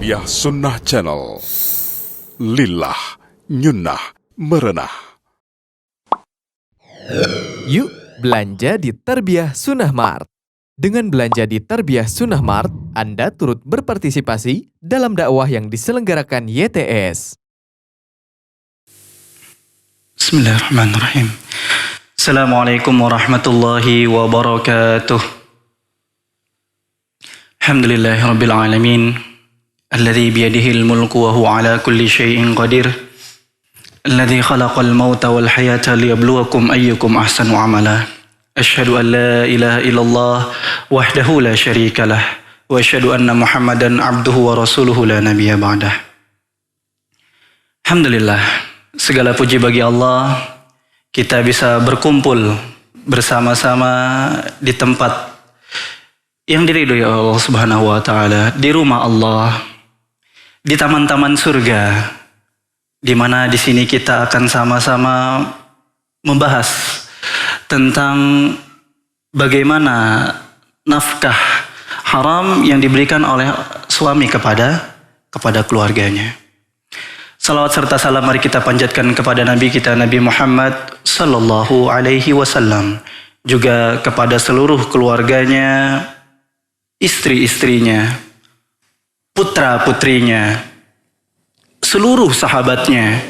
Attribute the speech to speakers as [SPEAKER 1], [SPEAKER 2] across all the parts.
[SPEAKER 1] Tarbiyah Sunnah Channel. Lillah, nyunnah, merenah.
[SPEAKER 2] Yuk belanja di Tarbiyah Sunnah Mart. Dengan belanja di Tarbiyah Sunnah Mart, Anda turut berpartisipasi dalam dakwah yang diselenggarakan YTS.
[SPEAKER 3] Bismillahirrahmanirrahim. Assalamualaikum warahmatullahi wabarakatuh. Alhamdulillahirabbil alamin. Alladzi biyadihil mulku wa huwa ala kulli syai'in qadir. Alladzi khalaqal mauta wal hayata liyabluwakum ayyukum ahsanu amala. Asyhadu an la ilaha illallah wahdahu la syarika lah wa asyhadu anna Muhammadan abduhu wa rasuluhu la nabiyya ba'dah. Alhamdulillah, segala puji bagi Allah, kita bisa berkumpul bersama-sama di tempat yang diridhoi Allah Subhanahu wa taala, di rumah Allah, di taman-taman surga, di mana di sini kita akan sama-sama membahas tentang bagaimana nafkah haram yang diberikan oleh suami kepada keluarganya. Salawat serta salam mari kita panjatkan kepada Nabi kita Nabi Muhammad sallallahu alaihi wasallam, juga kepada seluruh keluarganya, istri-istrinya, putra-putrinya, seluruh sahabatnya,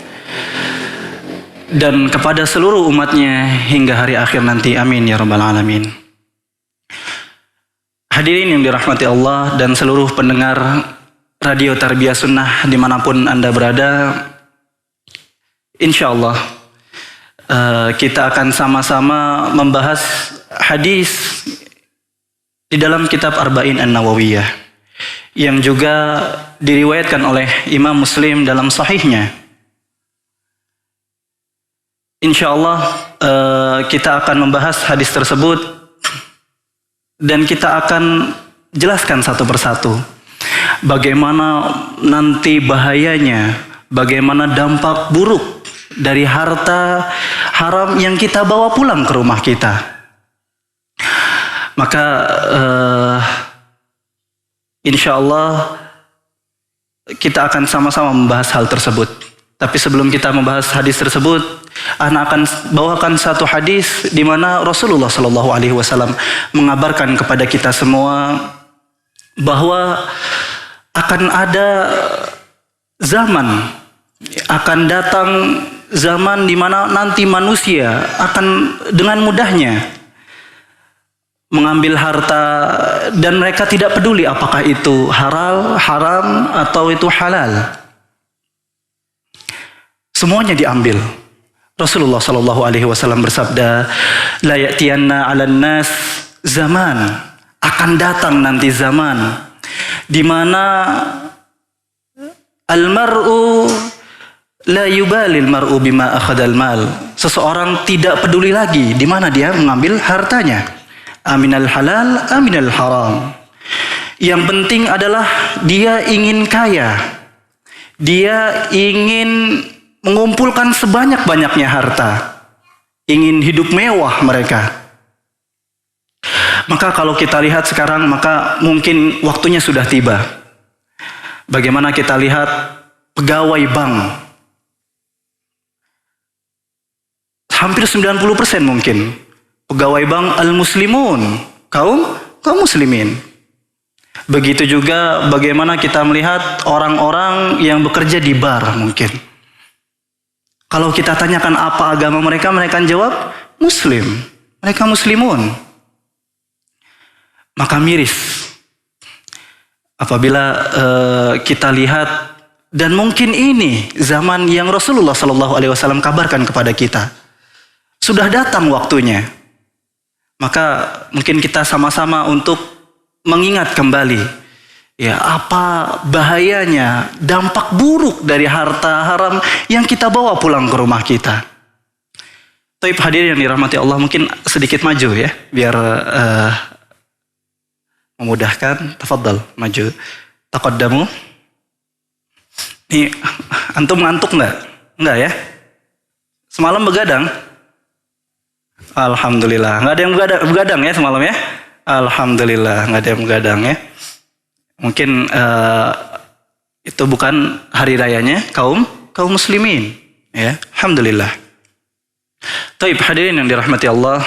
[SPEAKER 3] dan kepada seluruh umatnya hingga hari akhir nanti. Amin ya rabbal alamin. Hadirin yang dirahmati Allah dan seluruh pendengar Radio Tarbiyah Sunnah dimanapun Anda berada, insya Allah kita akan sama-sama membahas hadis di dalam kitab Arba'in An-Nawawiyah yang juga diriwayatkan oleh Imam Muslim dalam sahihnya. Insya Allah kita akan membahas hadis tersebut dan kita akan jelaskan satu persatu bagaimana nanti bahayanya, bagaimana dampak buruk dari harta haram yang kita bawa pulang ke rumah kita. Maka insya Allah kita akan sama-sama membahas hal tersebut. Tapi sebelum kita membahas hadis tersebut, Ana akan bawakan satu hadis di mana Rasulullah Shallallahu Alaihi Wasallam mengabarkan kepada kita semua bahwa akan ada zaman, akan datang zaman di mana nanti manusia akan dengan mudahnya mengambil harta dan mereka tidak peduli apakah itu haram atau itu halal. Semuanya diambil. Rasulullah Shallallahu Alaihi Wasallam bersabda, la ya'tiyanna 'alan nas zaman, akan datang nanti zaman di mana al-mar'u la yubalil mar'u bima akhadal mal. Seseorang tidak peduli lagi di mana dia mengambil hartanya. Aminal halal, aminal haram. Yang penting adalah dia ingin kaya. Dia ingin mengumpulkan sebanyak-banyaknya harta. Ingin hidup mewah mereka. Maka kalau kita lihat sekarang, maka mungkin waktunya sudah tiba. Bagaimana kita lihat pegawai bank. Hampir 90% mungkin. Pegawai bank al-muslimun, kaum muslimin. Begitu juga bagaimana kita melihat orang-orang yang bekerja di bar mungkin. Kalau kita tanyakan apa agama mereka, mereka jawab muslim. Mereka muslimun. Maka miris apabila kita lihat, dan mungkin ini zaman yang Rasulullah SAW kabarkan kepada kita. Sudah datang waktunya. Maka mungkin kita sama-sama untuk mengingat kembali ya apa bahayanya, dampak buruk dari harta haram yang kita bawa pulang ke rumah kita. Tapi hadirin yang dirahmati Allah, mungkin sedikit maju ya biar memudahkan. Tafadhal maju. Taqaddamu. Nih, antum ngantuk enggak? Enggak ya? Semalam begadang? Alhamdulillah, nggak ada yang begadang ya semalam ya. Alhamdulillah, nggak ada yang begadang ya. Mungkin Itu bukan hari rayanya kaum muslimin. Ya, alhamdulillah. Taib hadirin yang dirahmati Allah.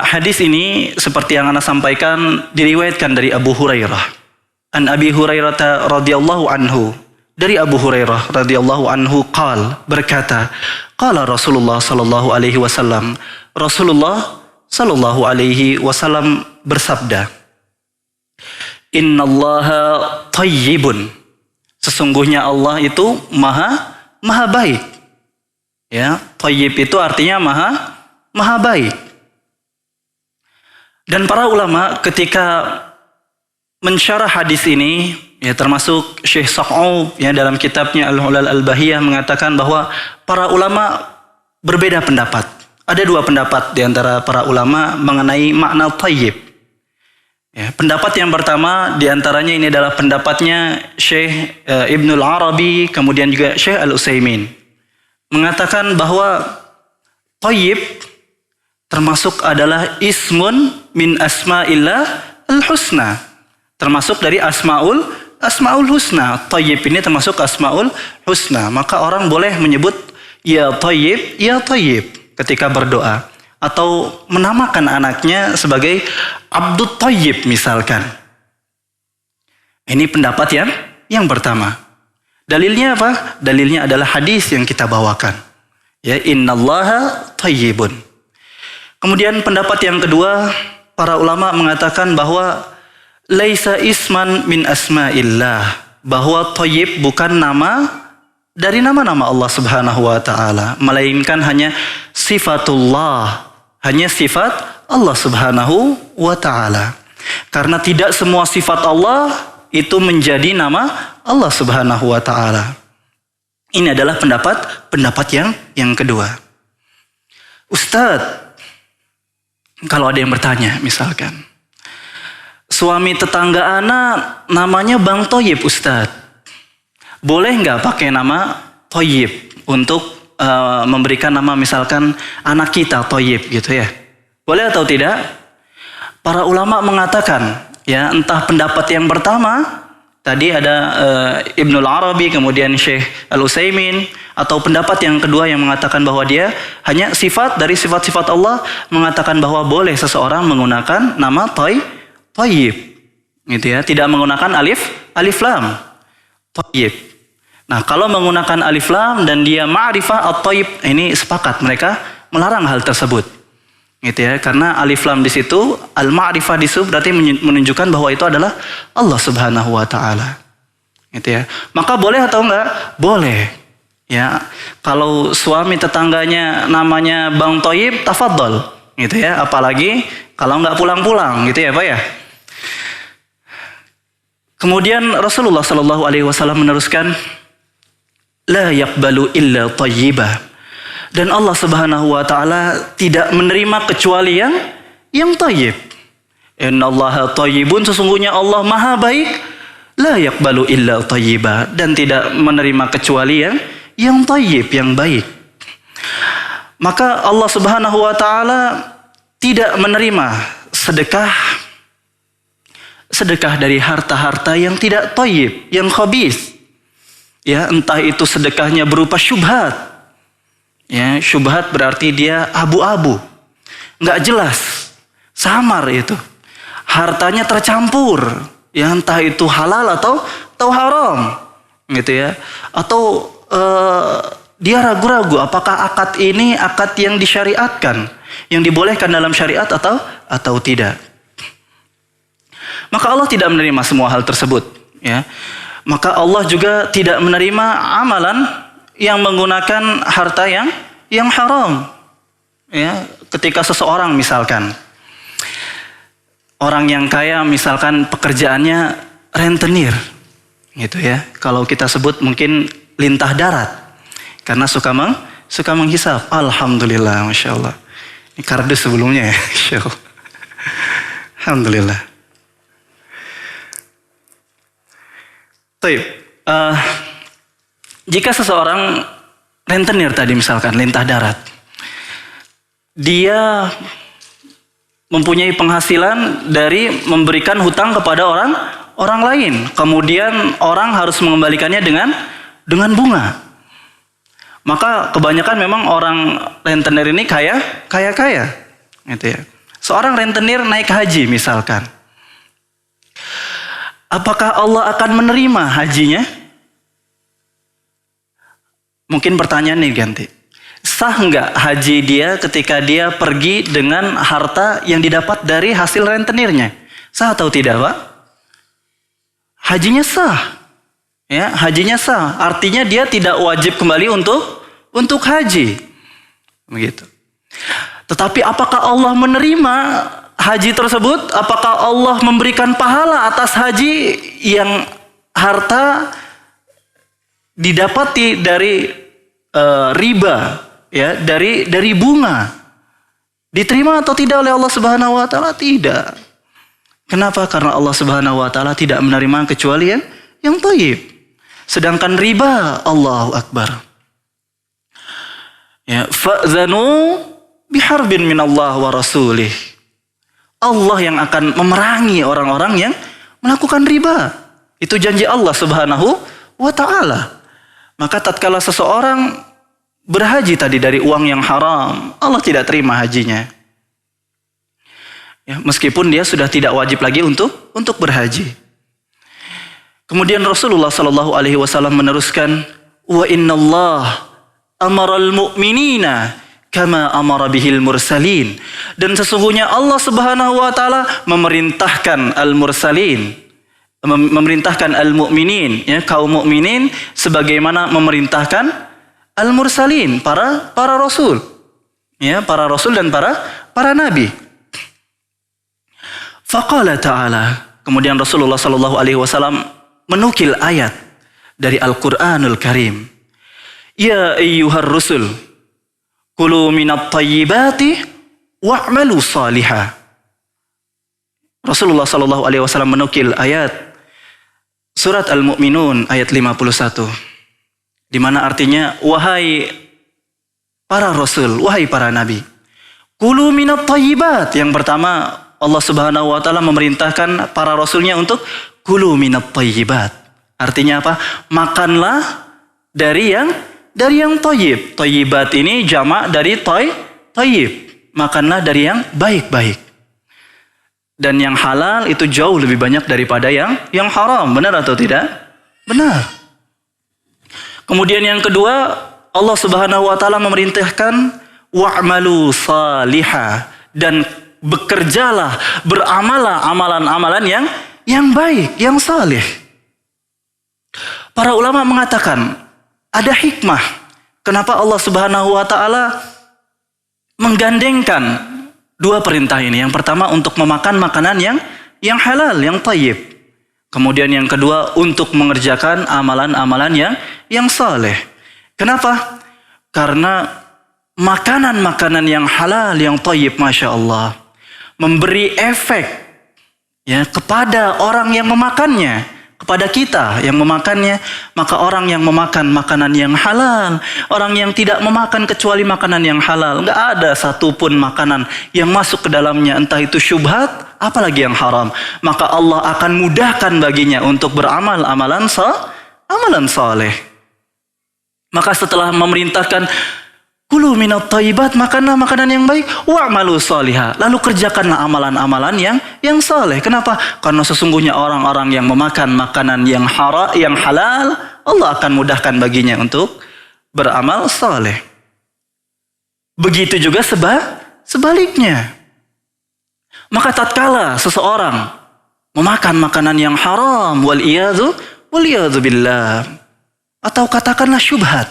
[SPEAKER 3] Hadis ini seperti yang Ana sampaikan diriwayatkan dari Abu Hurairah. An Abi Hurairah radhiyallahu anhu. Dari Abu Hurairah radhiyallahu anhu berkata, qala Rasulullah sallallahu alaihi wasallam. Rasulullah sallallahu alaihi wasallam bersabda, Innallaha tayyibun. Sesungguhnya Allah itu maha baik. Ya, tayyib itu artinya maha baik. Dan para ulama ketika mensyarah hadis ini, ya termasuk Syekh Sa'ub ya dalam kitabnya Al-Hulal Al-Bahiyah mengatakan bahwa para ulama berbeda pendapat. Ada dua pendapat di antara para ulama mengenai makna tayyib. Ya, pendapat yang pertama di antaranya ini adalah pendapatnya Syekh Ibnul Arabi, kemudian juga Syekh Al-Utsaimin. Mengatakan bahwa tayyib termasuk adalah ismun min asma'illah al-husna. Termasuk dari asmaul husna. Tayyib ini termasuk asmaul husna. Maka orang boleh menyebut ya tayyib ketika berdoa. Atau menamakan anaknya sebagai Abdul Tayyib misalkan. Ini pendapat yang pertama. Dalilnya apa? Dalilnya adalah hadis yang kita bawakan. Ya, innallaha tayyibun. Kemudian pendapat yang kedua, para ulama mengatakan bahwa laisa isman min asma'illah, bahwa tayyib bukan nama dari nama-nama Allah Subhanahu wa taala, melainkan hanya sifatullah, hanya sifat Allah Subhanahu wa taala. Karena tidak semua sifat Allah itu menjadi nama Allah Subhanahu wa taala. Ini adalah pendapat yang kedua. Ustadz, kalau ada yang bertanya misalkan, suami tetangga anak namanya Bang Toyib Ustadz, boleh nggak pakai nama Toyib untuk memberikan nama misalkan anak kita Toyib gitu ya? Boleh atau tidak? Para ulama mengatakan, ya entah pendapat yang pertama, tadi ada Ibnul Arabi, kemudian Syekh Al-Utsaimin, atau pendapat yang kedua yang mengatakan bahwa dia hanya sifat dari sifat-sifat Allah, mengatakan bahwa boleh seseorang menggunakan nama Tayyib, gitu ya, tidak menggunakan alif lam, Tayyib. Nah, kalau menggunakan alif lam dan dia ma'rifah at-Tayyib, ini sepakat mereka melarang hal tersebut, gitu ya, karena alif lam di situ, al-ma'rifah di situ berarti menunjukkan bahwa itu adalah Allah Subhanahu wa taala. Gitu ya. Maka boleh atau enggak? Boleh. Ya. Kalau suami tetangganya namanya Bang Toyib, tafadhol, gitu ya. Apalagi kalau enggak pulang-pulang, gitu ya, Pak ya. Kemudian Rasulullah sallallahu alaihi wasallam meneruskan, la yaqbalu illa tayyibah. Dan Allah Subhanahu wa taala tidak menerima kecuali yang tayyib. Innallaha tayyibun, sesungguhnya Allah maha baik, la yaqbalu illa tayyibah, dan tidak menerima kecuali yang tayyib, yang baik. Maka Allah Subhanahu wa taala tidak menerima sedekah dari harta-harta yang tidak tayyib, yang khabis. Ya, entah itu sedekahnya berupa syubhat. Ya, syubhat berarti dia abu-abu, nggak jelas, samar itu. Hartanya tercampur, ya entah itu halal atau haram, gitu ya. Atau dia ragu-ragu apakah akad ini akad yang disyariatkan, yang dibolehkan dalam syariat atau tidak. Maka Allah tidak menerima semua hal tersebut, ya. Maka Allah juga tidak menerima amalan yang menggunakan harta yang haram. Ya, ketika seseorang misalkan orang yang kaya misalkan pekerjaannya rentenir, gitu ya. Kalau kita sebut mungkin lintah darat, karena suka menghisap. Alhamdulillah, masya Allah. Ini kardus sebelumnya ya, masya Allah. Alhamdulillah. Jika seseorang rentenir tadi misalkan lintah darat, dia mempunyai penghasilan dari memberikan hutang kepada orang lain. Kemudian orang harus mengembalikannya dengan bunga. Maka kebanyakan memang orang rentenir ini kaya. Gitu ya. Seorang rentenir naik haji misalkan. Apakah Allah akan menerima hajinya? Mungkin pertanyaan nih ganti. Sah nggak haji dia ketika dia pergi dengan harta yang didapat dari hasil rentenirnya? Sah atau tidak, Pak? Hajinya sah. Ya, hajinya sah. Artinya dia tidak wajib kembali untuk haji. Begitu. Tetapi apakah Allah menerima haji tersebut? Apakah Allah memberikan pahala atas haji yang harta didapati dari riba, ya, dari bunga? Diterima atau tidak oleh Allah Subhanahu wa taala? Tidak. Kenapa? Karena Allah Subhanahu wa taala tidak menerima kecuali yang thayyib. Sedangkan riba, Allahu Akbar. Ya, fa'zanu biharbin minallah wa rasulih. Allah yang akan memerangi orang-orang yang melakukan riba. Itu janji Allah Subhanahu wa taala. Maka tatkala seseorang berhaji tadi dari uang yang haram, Allah tidak terima hajinya. Ya, meskipun dia sudah tidak wajib lagi untuk berhaji. Kemudian Rasulullah Shallallahu Alaihi Wasallam meneruskan, wa innallah amaral mu'minina kama amara bihil mursalin. Dan sesungguhnya Allah Subhanahu wa taala memerintahkan al-mursalin, memerintahkan al-mu'minin, ya, kaum mukminin sebagaimana memerintahkan al-mursalin, para rasul. Ya, para rasul dan para nabi. Faqala ta'ala, kemudian Rasulullah sallallahu alaihi wasallam menukil ayat dari Al-Qur'anul Karim. Ya ayyuhar rusul, kulu minat tayyibati wa'malu salihah. Rasulullah sallallahu alaihi wasallam menukil ayat surat Al-Mu'minun ayat 51. Di mana artinya, wahai para rasul, wahai para nabi, kulu minat thayyibat. Yang pertama, Allah Subhanahu wa taala memerintahkan para rasulnya untuk kulu minat thayyibat. Artinya apa? Makanlah dari yang thayyib. Thayyibat ini jamak dari thayyib. Makanlah dari yang baik-baik. Dan yang halal itu jauh lebih banyak daripada yang haram. Benar atau tidak? Benar. Kemudian yang kedua, Allah Subhanahu wa taala memerintahkan wa'malu salihah, dan bekerjalah, beramalah amalan-amalan yang baik, yang saleh. Para ulama mengatakan ada hikmah kenapa Allah Subhanahu wa taala menggandengkan dua perintah ini. Yang pertama untuk memakan makanan yang halal, yang thayyib. Kemudian yang kedua untuk mengerjakan amalan-amalan yang saleh. Kenapa? Karena makanan-makanan yang halal, yang thayyib, Masya Allah, memberi efek, ya, kepada orang yang memakannya, kepada kita yang memakannya. Maka orang yang memakan makanan yang halal, orang yang tidak memakan kecuali makanan yang halal, nggak ada satupun makanan yang masuk ke dalamnya, entah itu syubhat, apalagi yang haram, maka Allah akan mudahkan baginya untuk beramal amalan saleh. Maka setelah memerintahkan kulu minat thayyibat, makanlah makanan yang baik, wa'malu salihah, lalu kerjakanlah amalan-amalan yang saleh. Kenapa? Karena sesungguhnya orang-orang yang memakan makanan yang halal, Allah akan mudahkan baginya untuk beramal saleh. Begitu juga sebaliknya. Maka tatkala seseorang memakan makanan yang haram, wal iyadzu billah, atau katakanlah syubhat,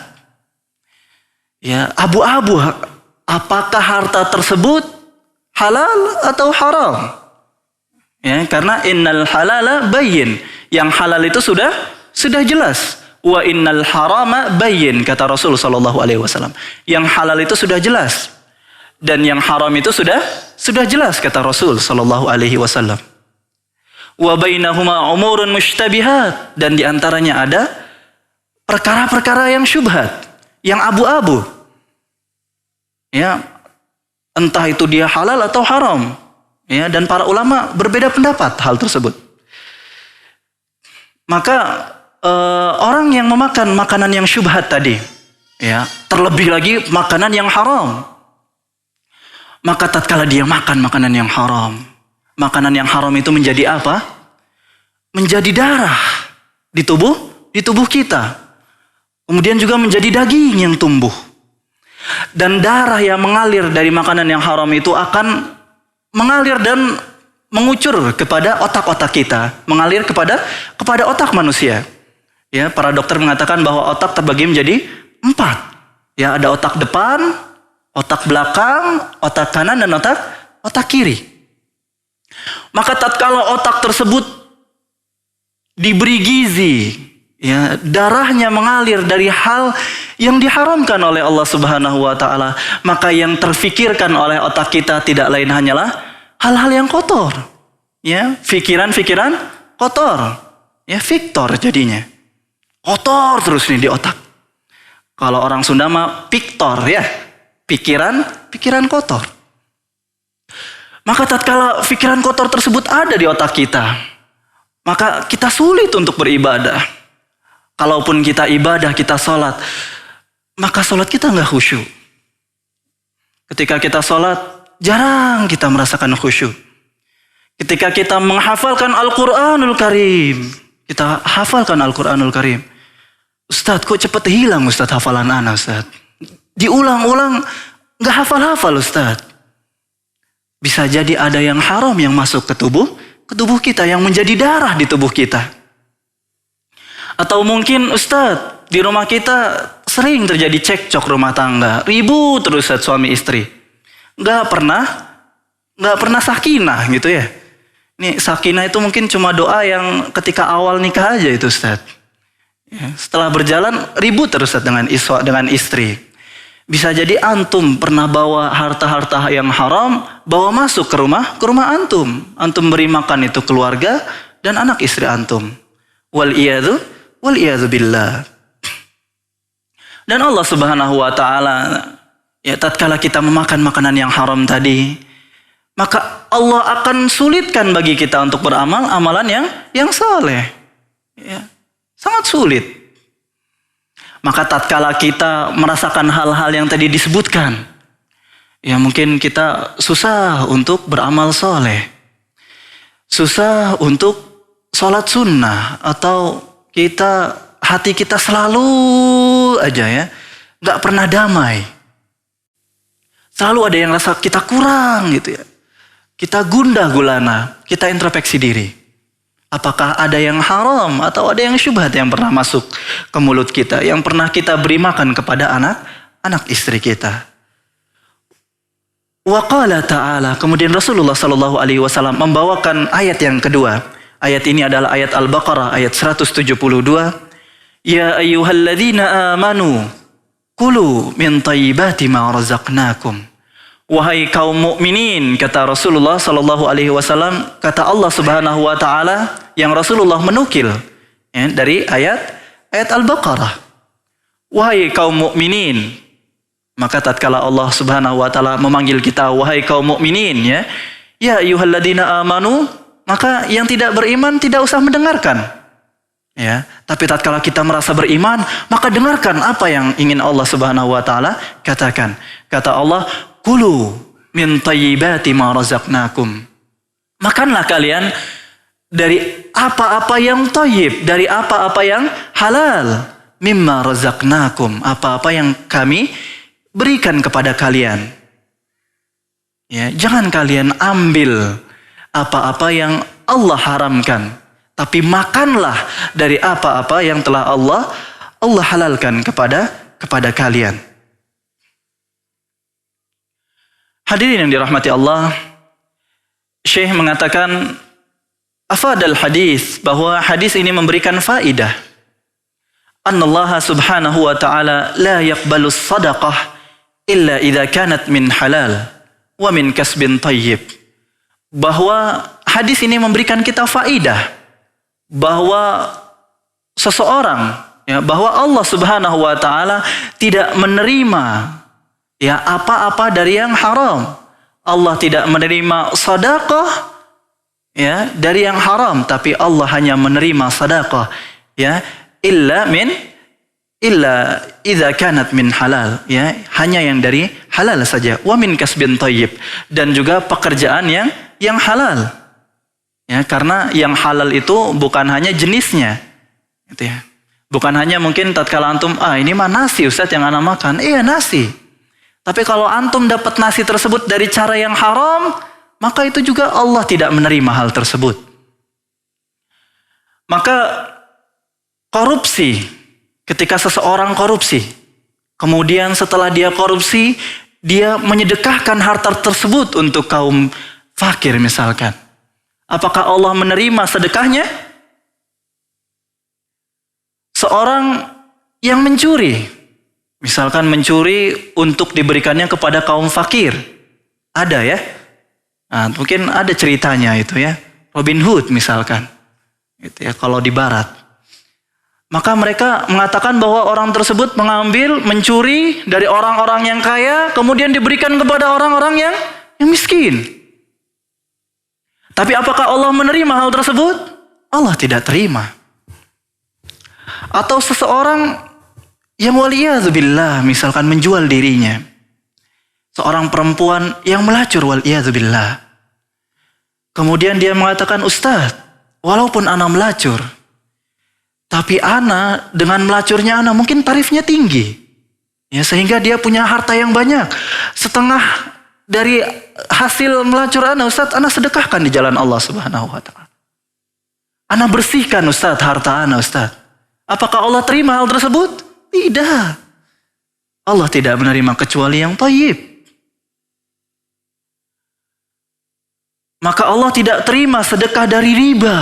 [SPEAKER 3] ya, abu-abu, apakah harta tersebut halal atau haram? Ya, karena innal halala bayyin, yang halal itu sudah jelas. Wa innal harama bayyin, kata Rasul sallallahu alaihi wasallam. Yang halal itu sudah jelas dan yang haram itu sudah jelas, kata Rasul sallallahu alaihi wasallam. Wa bainahuma umurun mushtabihat, dan di antaranya ada perkara-perkara yang syubhat, yang abu-abu. Ya, entah itu dia halal atau haram. Ya, dan para ulama berbeda pendapat hal tersebut. Maka orang yang memakan makanan yang syubhat tadi, ya, terlebih lagi makanan yang haram, maka tatkala dia makan makanan yang haram itu menjadi apa? Menjadi darah di tubuh kita. Kemudian juga menjadi daging yang tumbuh. Dan darah yang mengalir dari makanan yang haram itu akan mengalir dan mengucur kepada otak-otak kita, mengalir kepada otak manusia. Ya, para dokter mengatakan bahwa otak terbagi menjadi 4. Ya, ada otak depan, otak belakang, otak kanan, dan otak kiri. Maka tatkala otak tersebut diberi gizi, ya, darahnya mengalir dari hal yang diharamkan oleh Allah Subhanahu wa taala, maka yang terfikirkan oleh otak kita tidak lain hanyalah hal-hal yang kotor. Ya, pikiran-pikiran kotor. Ya, Victor jadinya. Kotor terus nih di otak. Kalau orang Sunda mah piktor, ya. Pikiran kotor. Maka tatkala pikiran kotor tersebut ada di otak kita, maka kita sulit untuk beribadah. Kalaupun kita ibadah, kita sholat, maka sholat kita nggak khusyuk. Ketika kita sholat, jarang kita merasakan khusyuk. Ketika kita menghafalkan Al-Quranul Karim, kita hafalkan Al-Quranul Karim. Ustadz, kok cepet hilang Ustadz hafalan ana Ustadz? Diulang-ulang, nggak hafal-hafal Ustadz. Bisa jadi ada yang haram yang masuk ke tubuh kita, yang menjadi darah di tubuh kita. Atau mungkin Ustadz, di rumah kita sering terjadi cekcok rumah tangga, ribut terus Ustadz, suami istri. Nggak pernah sakinah gitu ya. Ini sakinah itu mungkin cuma doa yang ketika awal nikah aja itu Ustadz. Ya, setelah berjalan ribut terus Ustadz dengan istri. Bisa jadi antum pernah bawa harta-harta yang haram, bawa masuk ke rumah antum. Antum beri makan itu keluarga dan anak istri antum. Wal iyadzu billah. Dan Allah Subhanahu wa taala, ya, tatkala kita memakan makanan yang haram tadi, maka Allah akan sulitkan bagi kita untuk beramal amalan yang saleh. Ya, sangat sulit. Maka tatkala kita merasakan hal-hal yang tadi disebutkan, ya mungkin kita susah untuk beramal soleh. Susah untuk sholat sunnah. Atau hati kita selalu aja ya, gak pernah damai. Selalu ada yang rasa kita kurang gitu ya. Kita gundah gulana, kita introspeksi diri. Apakah ada yang haram atau ada yang syubhat yang pernah masuk ke mulut kita, yang pernah kita beri makan kepada anak istri kita. Wa qala ta'ala, kemudian Rasulullah sallallahu alaihi wasallam membawakan ayat yang kedua. Ayat ini adalah ayat Al-Baqarah ayat 172. Ya ayyuhalladzina amanu kulu min thayyibati ma razaqnakum. Wahai kaum mukminin, kata Rasulullah sallallahu alaihi wasallam, kata Allah Subhanahu wa taala yang Rasulullah menukil ya, dari ayat Al-Baqarah. Wahai kaum mukminin, maka tatkala Allah Subhanahu wa taala memanggil kita wahai kaum mukminin, ya ayyuhalladzina amanu, maka yang tidak beriman tidak usah mendengarkan. Ya, tapi tatkala kita merasa beriman, maka dengarkan apa yang ingin Allah Subhanahu wa taala katakan. Kata Allah, kulu min thayyibati ma razaqnakum. Makanlah kalian dari apa-apa yang thayyib, dari apa-apa yang halal. Mimma razaqnakum, apa-apa yang kami berikan kepada kalian. Ya, jangan kalian ambil apa-apa yang Allah haramkan, tapi makanlah dari apa-apa yang telah Allah halalkan kepada kalian. Hadirin yang dirahmati Allah, Syekh mengatakan afadal hadis, bahwa hadis ini memberikan faidah. Annallaha subhanahu wa ta'ala la yaqbalu sadaqah illa idza kanat min halal wa min kasbin thayyib. Bahwa hadis ini memberikan kita faidah bahwa seseorang, ya, bahwa Allah Subhanahu wa ta'ala tidak menerima ya apa-apa dari yang haram. Allah tidak menerima sedekah ya, dari yang haram, tapi Allah hanya menerima sedekah, ya, illa idza kanat min halal, ya, hanya yang dari halal saja, wa min kasbin thayyib, dan juga pekerjaan yang halal. Ya, karena yang halal itu bukan hanya jenisnya. Gitu ya. Bukan hanya mungkin tatkala antum, ini mah nasi Ustaz yang ana makan. Iya, nasi. Tapi kalau antum dapat nasi tersebut dari cara yang haram, maka itu juga Allah tidak menerima hal tersebut. Maka korupsi, ketika seseorang korupsi, kemudian setelah dia korupsi, dia menyedekahkan harta tersebut untuk kaum fakir misalkan. Apakah Allah menerima sedekahnya? Seorang yang mencuri, misalkan mencuri untuk diberikannya kepada kaum fakir. Ada ya? Nah, mungkin ada ceritanya itu ya. Robin Hood misalkan. Gitu ya, kalau di barat. Maka mereka mengatakan bahwa orang tersebut mencuri dari orang-orang yang kaya, kemudian diberikan kepada orang-orang yang miskin. Tapi apakah Allah menerima hal tersebut? Allah tidak terima. Atau seseorang yang waliyadzubillah misalkan menjual dirinya. Seorang perempuan yang melacur waliyadzubillah. Kemudian dia mengatakan, Ustaz, walaupun ana melacur, tapi ana dengan melacurnya ana mungkin tarifnya tinggi. Ya, sehingga dia punya harta yang banyak. Setengah dari hasil melacur ana, Ustaz, ana sedekahkan di jalan Allah Subhanahu wa ta'ala. Ana bersihkan Ustaz harta ana, Ustaz. Apakah Allah terima hal tersebut? Tidak. Allah tidak menerima kecuali yang thayyib. Maka Allah tidak terima sedekah dari riba,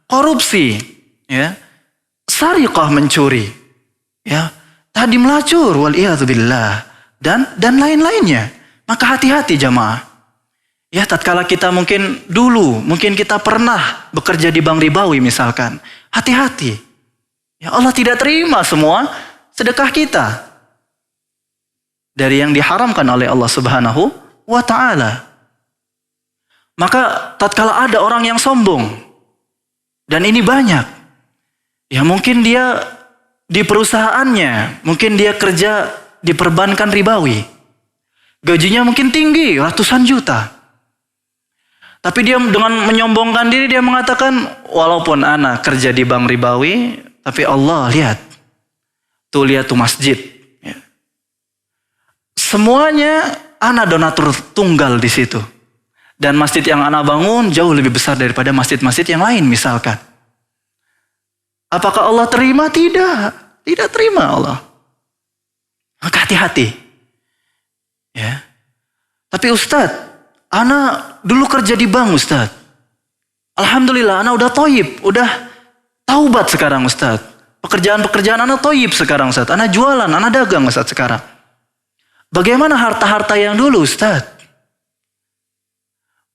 [SPEAKER 3] korupsi, ya, sariqah mencuri, ya, tadi melacur waliyadzubillah dan lain-lainnya. Maka hati-hati jamaah. Ya, tatkala kita mungkin kita pernah bekerja di bank ribawi misalkan. Hati-hati. Ya, Allah tidak terima semua sedekah kita dari yang diharamkan oleh Allah Subhanahu wa ta'ala. Maka tatkala ada orang yang sombong, dan ini banyak. Ya, mungkin dia di perusahaannya, mungkin dia kerja di perbankan ribawi. Gajinya mungkin tinggi, ratusan juta. Tapi dia dengan menyombongkan diri, dia mengatakan, walaupun ana kerja di bank ribawi, tapi Allah lihat. Tuh lihat tuh masjid. Ya. Semuanya ana donatur tunggal di situ. Dan masjid yang ana bangun jauh lebih besar daripada masjid-masjid yang lain misalkan. Apakah Allah terima? Tidak. Tidak terima Allah. Maka hati-hati. Ya. Tapi Ustaz, ana dulu kerja di bank Ustaz. Alhamdulillah, ana udah thayyib, udah taubat sekarang Ustaz. Pekerjaan ana thayyib sekarang Ustaz. Ana jualan, ana dagang Ustaz sekarang. Bagaimana harta-harta yang dulu Ustaz?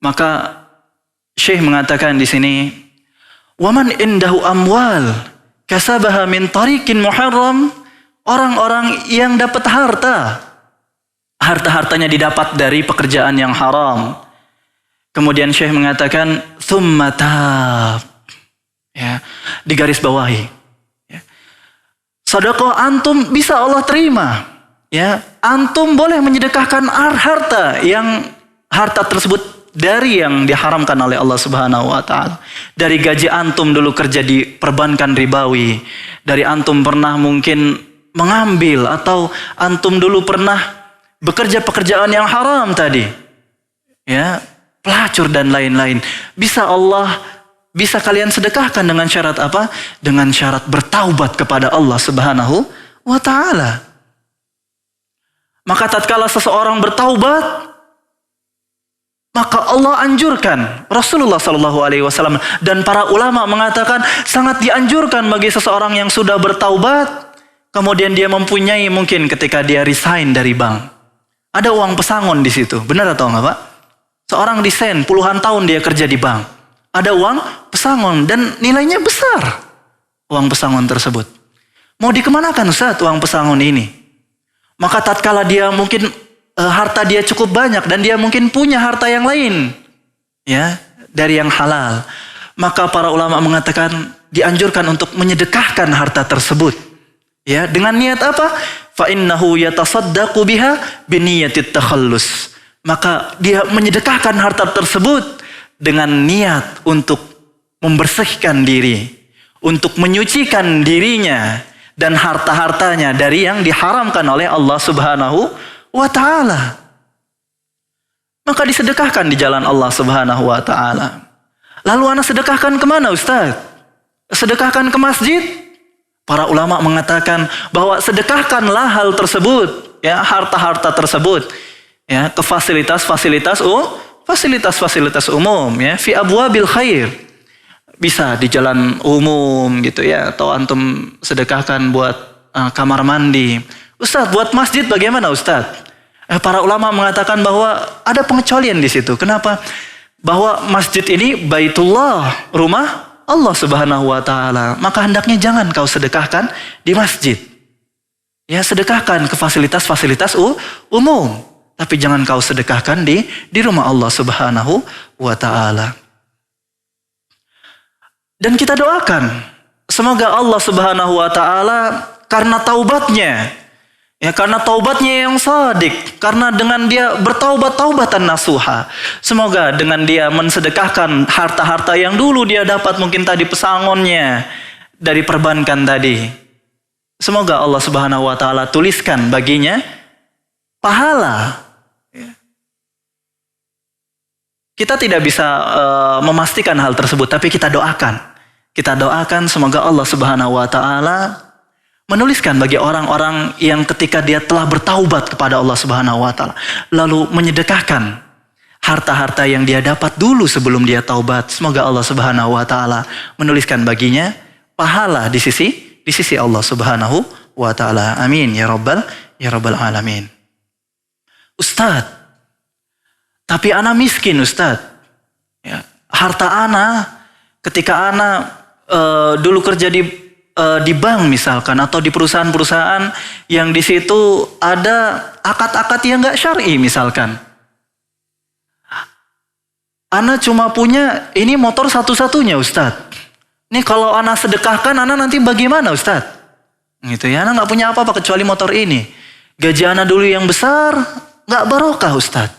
[SPEAKER 3] Maka Syekh mengatakan di sini, "Waman indahu amwal kasabaha min tariqin muharram." Orang-orang yang dapat harta-hartanya didapat dari pekerjaan yang haram. Kemudian Syekh mengatakan, "Tsumma tab." Ya, digaris bawahi. Ya. Sedekah antum bisa Allah terima. Ya, antum boleh menyedekahkan harta tersebut dari yang diharamkan oleh Allah Subhanahu wa ta'ala. Dari gaji antum dulu kerja di perbankan ribawi, dari antum pernah mungkin mengambil, atau antum dulu pernah bekerja pekerjaan yang haram tadi, ya, pelacur dan lain-lain. Bisa kalian sedekahkan dengan syarat apa? Dengan syarat bertaubat kepada Allah Subhanahu wa ta'ala. Maka tatkala seseorang bertaubat, maka Allah anjurkan, Rasulullah SAW dan para ulama mengatakan sangat dianjurkan bagi seseorang yang sudah bertaubat, kemudian dia mempunyai mungkin ketika dia resign dari bank, ada uang pesangon di situ. Benar atau enggak, Pak? Seorang desain puluhan tahun dia kerja di bank, ada uang pesangon dan nilainya besar uang pesangon tersebut. Mau dikemanakan Ustaz uang pesangon ini? Maka tatkala dia mungkin harta dia cukup banyak dan dia mungkin punya harta yang lain, ya, dari yang halal. Maka para ulama mengatakan dianjurkan untuk menyedekahkan harta tersebut. Ya, dengan niat apa? Fa innahu yatasaddaqu biha biniyatit takhallus. Maka dia menyedekahkan harta tersebut dengan niat untuk membersihkan diri, untuk menyucikan dirinya dan harta-hartanya dari yang diharamkan oleh Allah Subhanahu wa taala. Maka disedekahkan di jalan Allah Subhanahu wa taala. Lalu anak sedekahkan kemana, Ustaz? Sedekahkan ke masjid? Para ulama mengatakan bahwa sedekahkanlah hal tersebut, ya, harta-harta tersebut, ya, ke fasilitas-fasilitas umum, ya, fi abwabil khair. Bisa di jalan umum gitu ya, atau antum sedekahkan buat kamar mandi. Ustaz, buat masjid bagaimana, Ustaz? Para ulama mengatakan bahwa ada pengecualian di situ. Kenapa? Bahwa masjid ini Baitullah, rumah Allah Subhanahu wa taala. Maka hendaknya jangan kau sedekahkan di masjid. Ya, sedekahkan ke fasilitas-fasilitas umum, tapi jangan kau sedekahkan di rumah Allah Subhanahu wa taala. Dan kita doakan semoga Allah Subhanahu wa taala karena taubatnya, ya, karena taubatnya yang shadik, karena dengan dia bertaubat taubatan nasuha, semoga dengan dia mensedekahkan harta-harta yang dulu dia dapat, mungkin tadi pesangonnya dari perbankan tadi, semoga Allah Subhanahu wa taala tuliskan baginya pahala. Kita tidak bisa memastikan hal tersebut, tapi kita doakan. Kita doakan semoga Allah Subhanahu wa taala menuliskan bagi orang-orang yang ketika dia telah bertaubat kepada Allah Subhanahu wa taala, lalu menyedekahkan harta-harta yang dia dapat dulu sebelum dia taubat. Semoga Allah Subhanahu wa taala menuliskan baginya pahala di sisi Allah Subhanahu wa taala. Amin ya rabbal alamin. Ustaz, tapi ana miskin, Ustaz. Ya, harta ana ketika ana dulu kerja di bank misalkan, atau di perusahaan-perusahaan yang di situ ada akad-akad yang nggak syar'i misalkan. Ana cuma punya ini motor satu-satunya, Ustaz. Nih kalau ana sedekahkan, ana nanti bagaimana, Ustaz? Gitu ya, ana nggak punya apa-apa kecuali motor ini. Gaji ana dulu yang besar nggak barokah, Ustaz.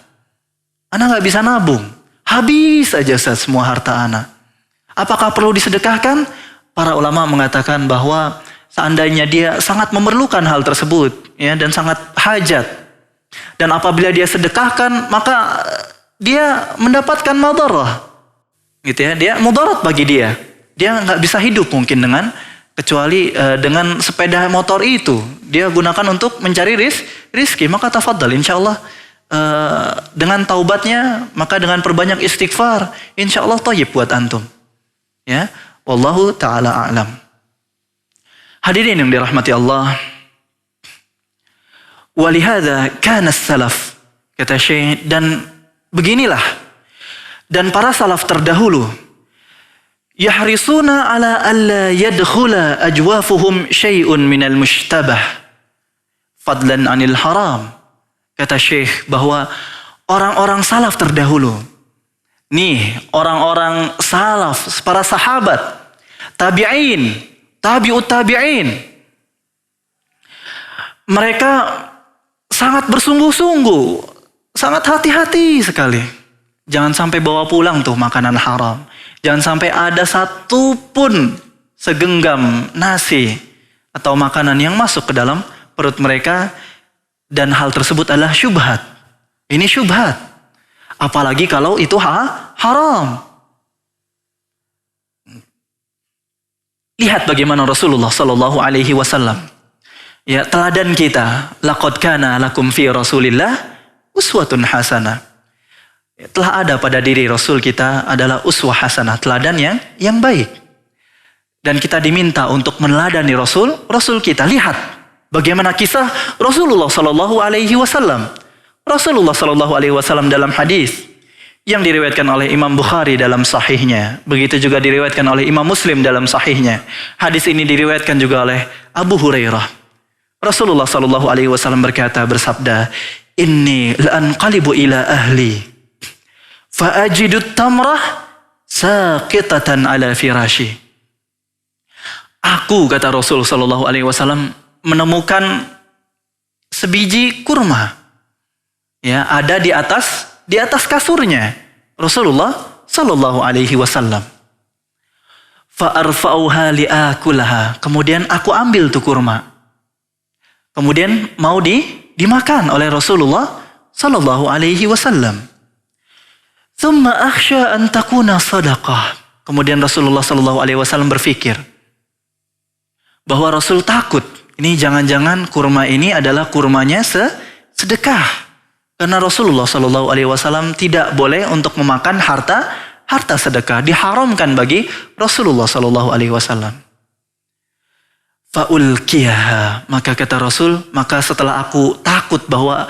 [SPEAKER 3] Ana nggak bisa nabung, habis aja, Ustaz, semua harta ana. Apakah perlu disedekahkan? Para ulama mengatakan bahwa seandainya dia sangat memerlukan hal tersebut, ya, dan sangat hajat, dan apabila dia sedekahkan, maka dia mendapatkan madarah, gitu ya, dia mudarat bagi dia. Dia nggak bisa hidup mungkin kecuali dengan sepeda motor itu. Dia gunakan untuk mencari rizki. Maka tafadhal, insyaallah dengan taubatnya, maka dengan perbanyak istighfar, insyaallah thayyib buat antum. Ya, wallahu taala a'lam. Hadirin yang dirahmati Allah. Walihada kana salaf, kata Syekh, dan beginilah, dan para salaf terdahulu, yahrisuna ala alla yadkhula ajwafuhum syai'un minal mushtabah fadlan anil haram. Kata Syekh bahwa orang-orang salaf terdahulu, nih, orang-orang salaf, para sahabat, tabi'in, tabi'ut tabi'in, mereka sangat bersungguh-sungguh, sangat hati-hati sekali. Jangan sampai bawa pulang tuh makanan haram. Jangan sampai ada satu pun segenggam nasi atau makanan yang masuk ke dalam perut mereka, dan hal tersebut adalah syubhat. Ini syubhat. Apalagi kalau itu haram. Lihat bagaimana Rasulullah Sallallahu Alaihi Wasallam. Ya, teladan kita. Laqad kana lakum fi Rasulillah uswatun hasanah. Telah ada pada diri Rasul kita adalah uswah hasanah, teladan yang baik. Dan kita diminta untuk meneladani Rasul kita. Lihat bagaimana kisah Rasulullah Sallallahu Alaihi Wasallam. Rasulullah Sallallahu Alaihi Wasallam dalam hadis yang diriwayatkan oleh Imam Bukhari dalam sahihnya, begitu juga diriwayatkan oleh Imam Muslim dalam sahihnya. Hadis ini diriwayatkan juga oleh Abu Hurairah. Rasulullah Sallallahu Alaihi Wasallam bersabda, "Inni la'anqalibu ila ahli, fa ajidut tamrah saqitatan ala firashi. Aku, kata Rasul sallallahu alaihi wasallam, menemukan sebiji kurma. Ya, ada di atas kasurnya Rasulullah sallallahu alaihi wasallam. Fa arfa'uha li'akulaha. Kemudian aku ambil tuh kurma. Kemudian mau dimakan oleh Rasulullah sallallahu alaihi wasallam. Thumma akhsha an takuna sadaqah. Kemudian Rasulullah sallallahu alaihi wasallam berpikir bahwa Rasul takut, ini jangan-jangan kurma ini adalah kurmanya sedekah. Karena Rasulullah sallallahu alaihi wasallam tidak boleh untuk memakan harta sedekah, diharamkan bagi Rasulullah sallallahu alaihi wasallam. Faulkiyaha, maka kata Rasul, maka setelah aku takut bahwa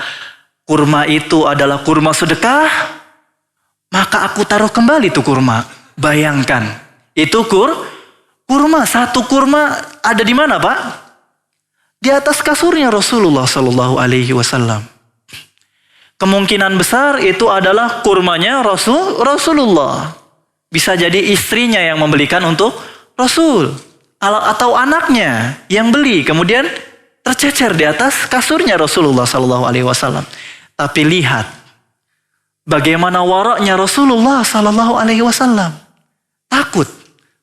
[SPEAKER 3] kurma itu adalah kurma sedekah, maka aku taruh kembali tuh kurma. Bayangkan, itu kurma, satu kurma ada di mana, Pak? Di atas kasurnya Rasulullah sallallahu alaihi wasallam. Kemungkinan besar itu adalah kurmanya Rasulullah. Bisa jadi istrinya yang membelikan untuk Rasul, atau anaknya yang beli kemudian tercecer di atas kasurnya Rasulullah sallallahu alaihi wasallam. Tapi lihat bagaimana waraknya Rasulullah sallallahu alaihi wasallam. Takut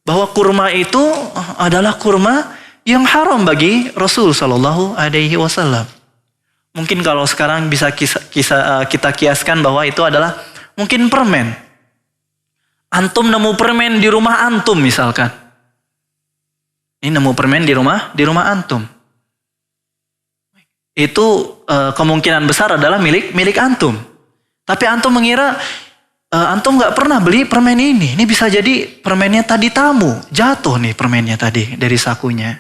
[SPEAKER 3] bahwa kurma itu adalah kurma yang haram bagi Rasul sallallahu alaihi wasallam. Mungkin kalau sekarang bisa kita kiaskan bahwa itu adalah mungkin permen. Antum nemu permen di rumah antum misalkan. Ini nemu permen di rumah antum. Itu kemungkinan besar adalah milik antum. Tapi antum mengira antum nggak pernah beli permen ini. Ini bisa jadi permennya tadi tamu. Jatuh nih permennya tadi dari sakunya.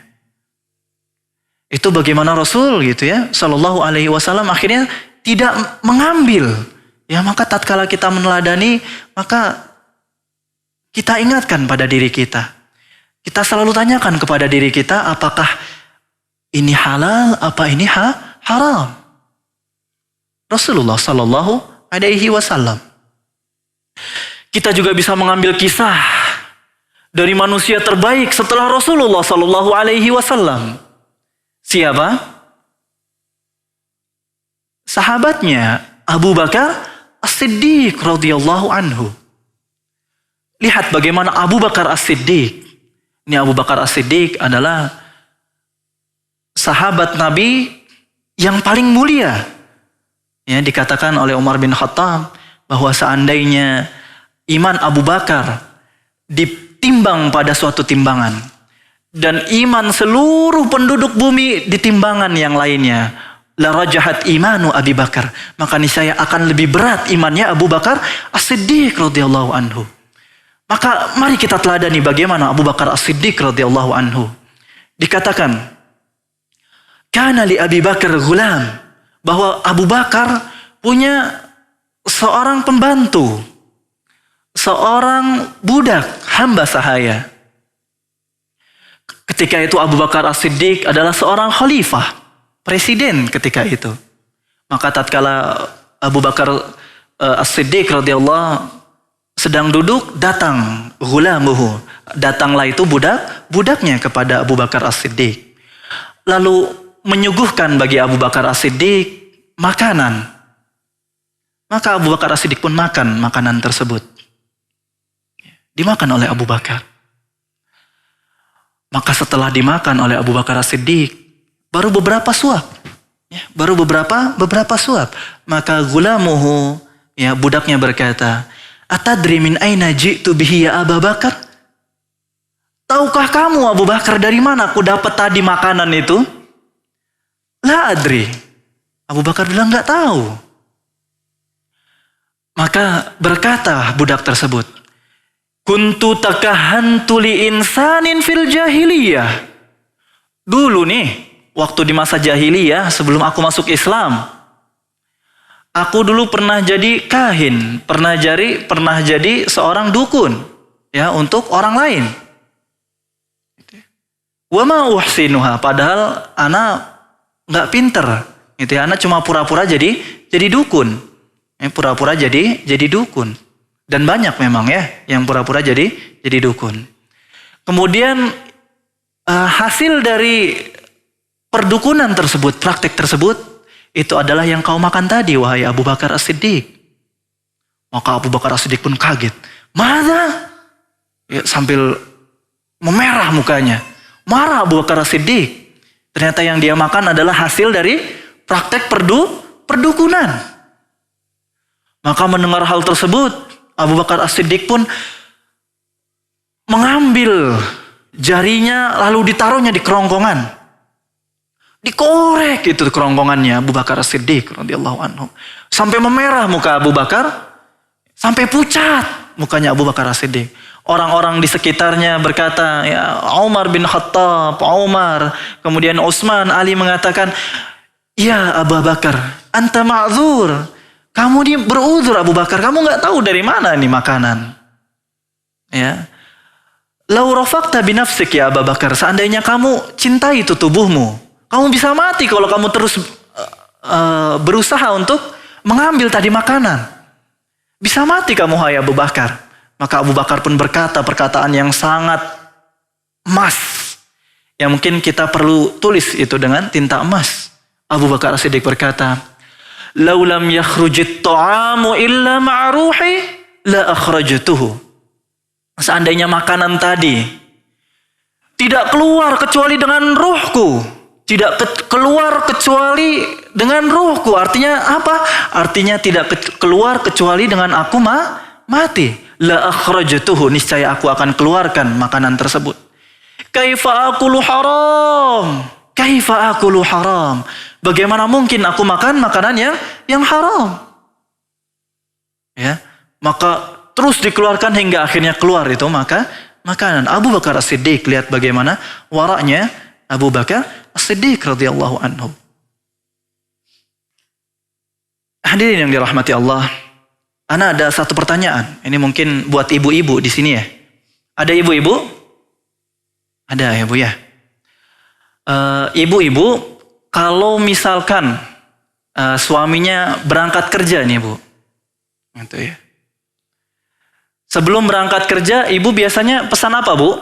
[SPEAKER 3] Itu bagaimana Rasul gitu ya. Sallallahu alaihi wasallam akhirnya tidak mengambil. Ya maka tatkala kita meneladani, maka kita ingatkan pada diri kita. Kita selalu tanyakan kepada diri kita, apakah ini halal, apa ini haram. Rasulullah sallallahu alaihi wasallam. Kita juga bisa mengambil kisah dari manusia terbaik setelah Rasulullah sallallahu alaihi wasallam. Siapa? Sahabatnya Abu Bakar As-Siddiq radhiyallahu anhu. Lihat bagaimana Abu Bakar As-Siddiq. Ini Abu Bakar As-Siddiq adalah sahabat Nabi yang paling mulia. Ya, dikatakan oleh Umar bin Khattab bahwa seandainya iman Abu Bakar ditimbang pada suatu timbangan dan iman seluruh penduduk bumi di timbangan yang lainnya, la rajahat imanu Abi Bakar, maka niscaya akan lebih berat imannya Abu Bakar As-Siddiq radhiyallahu anhu. Maka mari kita teladani bagaimana Abu Bakar As-Siddiq radhiyallahu anhu. Dikatakan, kana li Abi Bakar ghulam, bahwa Abu Bakar punya seorang pembantu, seorang budak, hamba sahaya. Ketika itu Abu Bakar As-Siddiq adalah seorang khalifah, presiden ketika itu. Maka tatkala Abu Bakar As-Siddiq radhiyallahu sedang duduk, datang ghulamuhu, datanglah itu budaknya kepada Abu Bakar As-Siddiq. Lalu menyuguhkan bagi Abu Bakar As-Siddiq makanan. Maka Abu Bakar As-Siddiq pun makan makanan tersebut. Dimakan oleh Abu Bakar. Maka setelah dimakan oleh Abu Bakar As-Siddiq, baru beberapa suap. Ya, baru beberapa suap. Maka ghulamuhu, ya, budaknya berkata, atadri min aina ji'tu bihi ya Abu Bakar? Tahukah kamu Abu Bakar dari mana aku dapat tadi makanan itu? La adri. Abu Bakar bilang enggak tahu. Maka berkata budak tersebut, kuntu takahantu li insanin fil jahiliyah. Dulu nih, waktu di masa jahiliyah sebelum aku masuk Islam, aku dulu pernah jadi kahin, pernah jadi seorang dukun, ya, untuk orang lain. Wa ma uhsinuha, padahal ana nggak pinter, gitu ya. Ana cuma pura-pura jadi dukun, pura-pura jadi dukun. Dan banyak memang ya yang pura-pura jadi dukun. Kemudian hasil dari perdukunan tersebut, praktek tersebut, itu adalah yang kau makan tadi, wahai Abu Bakar As-Siddiq. Maka Abu Bakar As-Siddiq pun kaget. Mana? Ya, sambil memerah mukanya. Marah Abu Bakar As-Siddiq. Ternyata yang dia makan adalah hasil dari praktek perdukunan. Maka mendengar hal tersebut, Abu Bakar As-Siddiq pun mengambil jarinya lalu ditaruhnya di kerongkongan. Dikorek itu kerongkongannya Abu Bakar As-Siddiq radhiyallahu anhu. Sampai memerah muka Abu Bakar, sampai pucat mukanya Abu Bakar As-Siddiq. Orang-orang di sekitarnya berkata, ya Umar bin Khattab, Umar, kemudian Utsman, Ali mengatakan, ya Abu Bakar, anta ma'zur. Kamu ini beruzur Abu Bakar, kamu nggak tahu dari mana nih makanan. Ya. Lau rafaqta binafsik ya Abu Bakar, seandainya kamu cintai itu tubuhmu, kamu bisa mati kalau kamu terus berusaha untuk mengambil tadi makanan. Bisa mati kamu hai Abu Bakar. Maka Abu Bakar pun berkata perkataan yang sangat emas. Yang mungkin kita perlu tulis itu dengan tinta emas. Abu Bakar As-Siddiq berkata, "Lau lam yakhrujit ta'amu illa ma'ruhi la akhrajtuhu." Seandainya makanan tadi tidak keluar kecuali dengan ruhku. Tidak keluar kecuali dengan ruhku. Artinya apa? Artinya tidak keluar kecuali dengan aku mati. La akhrajtuhu, niscaya aku akan keluarkan makanan tersebut. Kaifa akulu haram? Kaifa akulu haram? Bagaimana mungkin aku makan makanan yang haram? Ya, maka terus dikeluarkan hingga akhirnya keluar itu makanan. Abu Bakar As-Siddiq, lihat bagaimana waraknya Abu Bakar As-Siddiq radhiyallahu anhu. Hadirin yang dirahmati Allah, ana ada satu pertanyaan. Ini mungkin buat ibu-ibu di sini ya. Ada ibu-ibu? Ada ya Bu ya. Ibu-ibu, kalau misalkan suaminya berangkat kerja nih Bu, gitu ya. Sebelum berangkat kerja, ibu biasanya pesan apa Bu?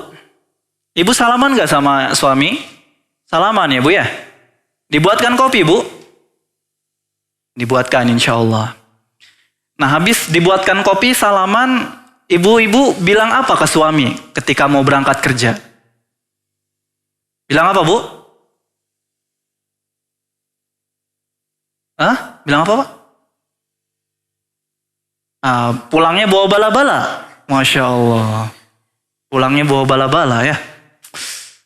[SPEAKER 3] Ibu salaman nggak sama suami? Salaman ya Bu ya. Dibuatkan kopi Bu? Dibuatkan insya Allah. Nah habis dibuatkan kopi, salaman, ibu-ibu bilang apa ke suami ketika mau berangkat kerja? Bilang apa Bu? Hah? Bilang apa Pak? Pulangnya bawa bala-bala. Masya Allah. Pulangnya bawa bala-bala ya.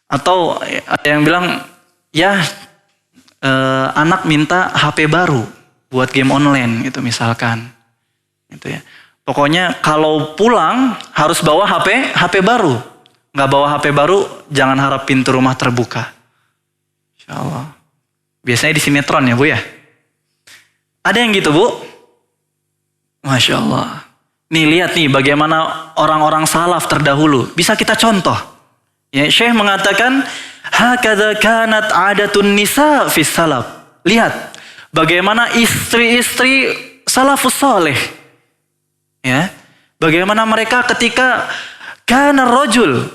[SPEAKER 3] Atau ada yang bilang, ya anak minta HP baru buat game online gitu misalkan. Gitu ya. Pokoknya kalau pulang harus bawa HP baru. Nggak bawa HP baru, jangan harap pintu rumah terbuka. Insya Allah. Biasanya di sinetron ya Bu ya. Ada yang gitu Bu? Masya Allah. Nih lihat nih bagaimana orang-orang salaf terdahulu. Bisa kita contoh. Ya, Syekh mengatakan, hakadha kanat adatun nisa fis salaf. Lihat bagaimana istri-istri salafus saleh. Ya. Bagaimana mereka ketika kana rajul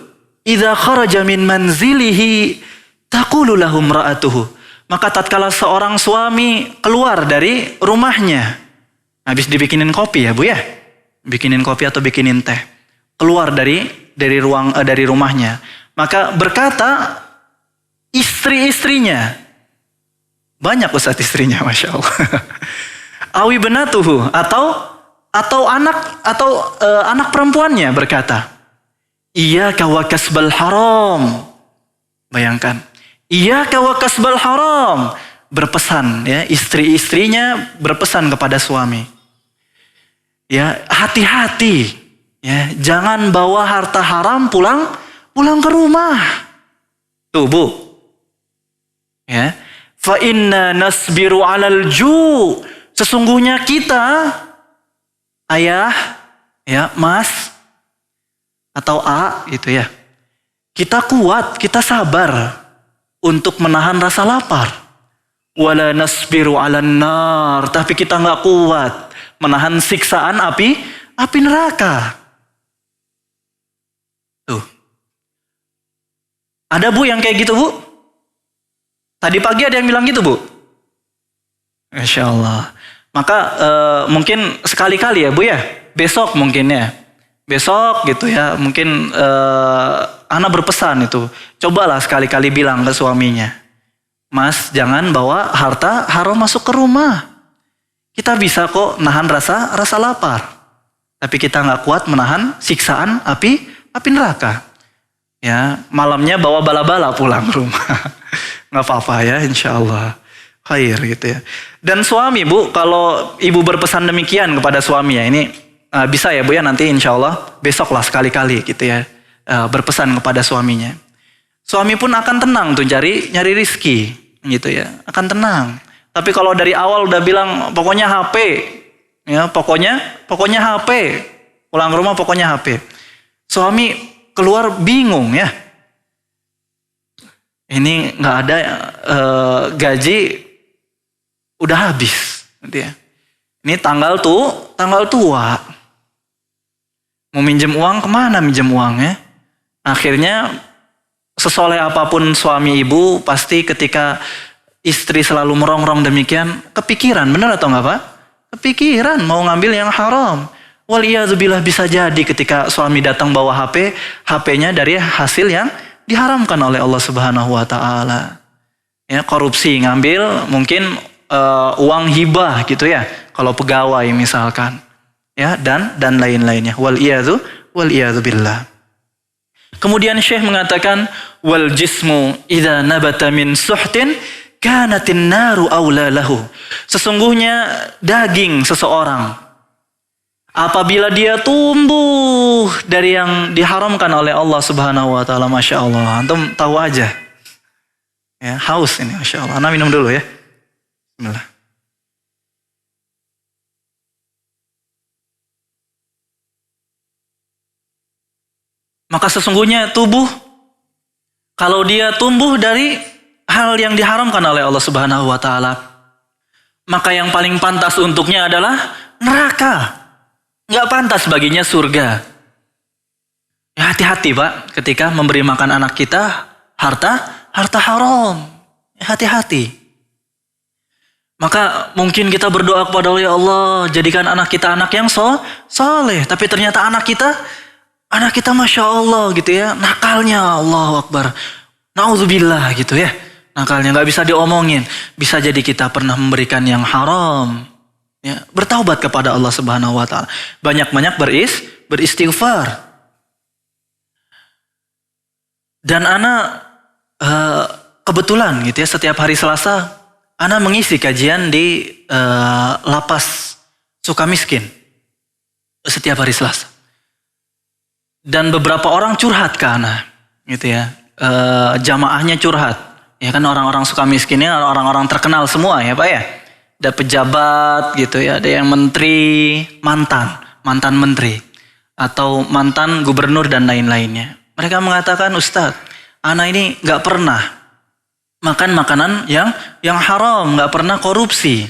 [SPEAKER 3] idza kharaja min manzilihi taqulu lahu imra'atuhu. Maka tatkala seorang suami keluar dari rumahnya, habis dibikinin kopi ya Bu ya. Bikinin kopi atau bikinin teh. Keluar dari rumahnya. Maka berkata istri-istrinya. Banyak Ustaz istrinya, Masya Allah. Awi benatuhu atau anak perempuannya berkata, iyyaka wa kasbal haram. Bayangkan, iyyaka wa kasbal haram. Berpesan ya, istri-istrinya berpesan kepada suami. Ya, hati-hati. Ya, jangan bawa harta haram pulang ke rumah. Tuh Bu. Ya. Fa inna nasbiru 'alal ju'. Sesungguhnya kita ayah, ya, Mas atau A gitu ya. Kita kuat, kita sabar untuk menahan rasa lapar. Wala nasbiru 'alan nar, tapi kita enggak kuat menahan siksaan api api neraka. Tuh. Ada Bu yang kayak gitu Bu? Tadi pagi ada yang bilang gitu Bu? Masya Allah. Maka mungkin sekali-kali ya Bu ya. Besok mungkin ya. Besok gitu ya. Mungkin Ana berpesan itu. Cobalah sekali-kali bilang ke suaminya. Mas jangan bawa harta haram masuk ke rumah. Kita bisa kok nahan rasa lapar. Tapi kita nggak kuat menahan siksaan api neraka. Ya, malamnya bawa bala-bala pulang rumah. Nggak apa-apa ya, insya Allah. Khair gitu ya. Dan suami Bu, kalau ibu berpesan demikian kepada suami ya, ini bisa ya Bu ya, nanti insya Allah besok lah sekali-kali gitu ya. Berpesan kepada suaminya. Suami pun akan tenang tuh nyari rizki gitu ya. Akan tenang. Tapi kalau dari awal udah bilang pokoknya HP. Ya, pokoknya HP. Pulang ke rumah pokoknya HP. Suami keluar bingung ya. Ini nggak ada gaji udah habis, gitu ya. Ini tanggal tua. Mau minjem uang kemana minjem uang ya? Akhirnya sesoleh apapun suami ibu pasti ketika istri selalu merongrong demikian kepikiran, benar atau nggak Pak? Kepikiran mau ngambil yang haram. Waliyadzubillah bisa jadi ketika suami datang bawa HP-nya dari hasil yang diharamkan oleh Allah Subhanahu wa taala. Ya, korupsi ngambil mungkin uang hibah gitu ya. Kalau pegawai misalkan. Ya, dan lain-lainnya. Waliyadzubillah. Kemudian Syekh mengatakan wal jismu idza nabata min suhtin kanatin naru aula lahu. Sesungguhnya daging seseorang apabila dia tumbuh dari yang diharamkan oleh Allah Subhanahu wa taala, Masya Allah. Antum tahu aja. Ya, haus ini, Masya Allah. Ana minum dulu ya. Bismillah. Maka sesungguhnya tubuh, kalau dia tumbuh dari hal yang diharamkan oleh Allah Subhanahu wa taala, maka yang paling pantas untuknya adalah neraka. Nggak pantas baginya surga. Ya, hati-hati Pak, ketika memberi makan anak kita harta haram. Ya, hati-hati. Maka mungkin kita berdoa kepada Allah, ya Allah, jadikan anak kita anak yang soleh. Tapi ternyata anak kita Masya Allah gitu ya, nakalnya Allahu Akbar. Na'udzubillah gitu ya. Nakalnya nggak bisa diomongin. Bisa jadi kita pernah memberikan yang haram. Ya, bertaubat kepada Allah Subhanahu wa taala. Banyak-banyak beristighfar. Dan ana kebetulan gitu ya, setiap hari Selasa ana mengisi kajian di lapas Sukamiskin setiap hari Selasa. Dan beberapa orang curhat ke ana gitu ya. Jamaahnya curhat. Ya kan orang-orang Sukamiskinnya orang-orang terkenal semua ya Pak ya. Ada pejabat gitu ya, ada yang menteri, mantan menteri, atau mantan gubernur dan lain-lainnya. Mereka mengatakan, Ustadz, ana ini nggak pernah makan makanan yang haram, nggak pernah korupsi,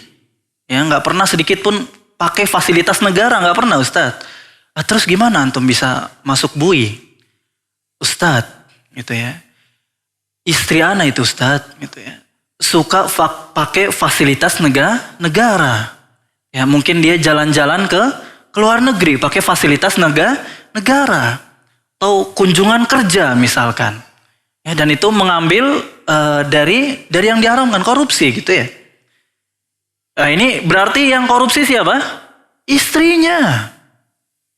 [SPEAKER 3] ya nggak pernah sedikit pun pakai fasilitas negara, nggak pernah Ustadz. Terus gimana antum bisa masuk BUI, Ustadz, gitu ya? Istri ana itu Ustadz, gitu ya. Suka pakai fasilitas negara. Ya, mungkin dia jalan-jalan ke luar negeri pakai fasilitas negara. Atau kunjungan kerja misalkan. Ya, dan itu mengambil dari yang diharamkan, korupsi gitu ya. Nah, ini berarti yang korupsi siapa? Istrinya.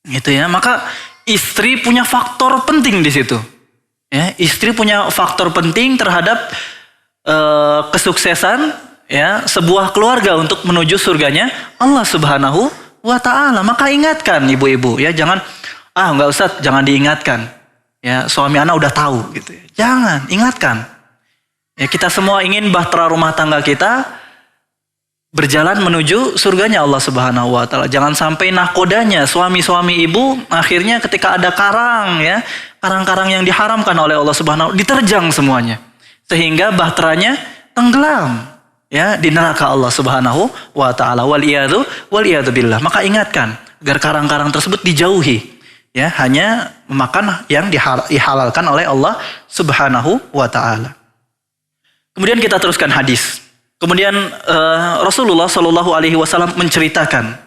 [SPEAKER 3] Gitu ya. Maka istri punya faktor penting di situ. Ya, istri punya faktor penting terhadap kesuksesan ya sebuah keluarga untuk menuju surganya Allah Subhanahu wa taala. Maka ingatkan ibu-ibu ya, jangan enggak Ustaz, jangan diingatkan. Ya, suami anak udah tahu gitu ya. Jangan, ingatkan. Ya, kita semua ingin bahtera rumah tangga kita berjalan menuju surganya Allah Subhanahu wa taala. Jangan sampai nahkodanya suami-suami ibu akhirnya ketika ada karang-karang yang diharamkan oleh Allah Subhanahu diterjang semuanya. Sehingga bahteranya tenggelam ya di neraka Allah Subhanahu wa taala. Waliyadu billah. Maka ingatkan, agar karang-karang tersebut dijauhi. Ya, hanya memakan yang dihalalkan oleh Allah Subhanahu wa taala. Kemudian kita teruskan hadis. Kemudian Rasulullah Shallallahu alaihi wasallam menceritakan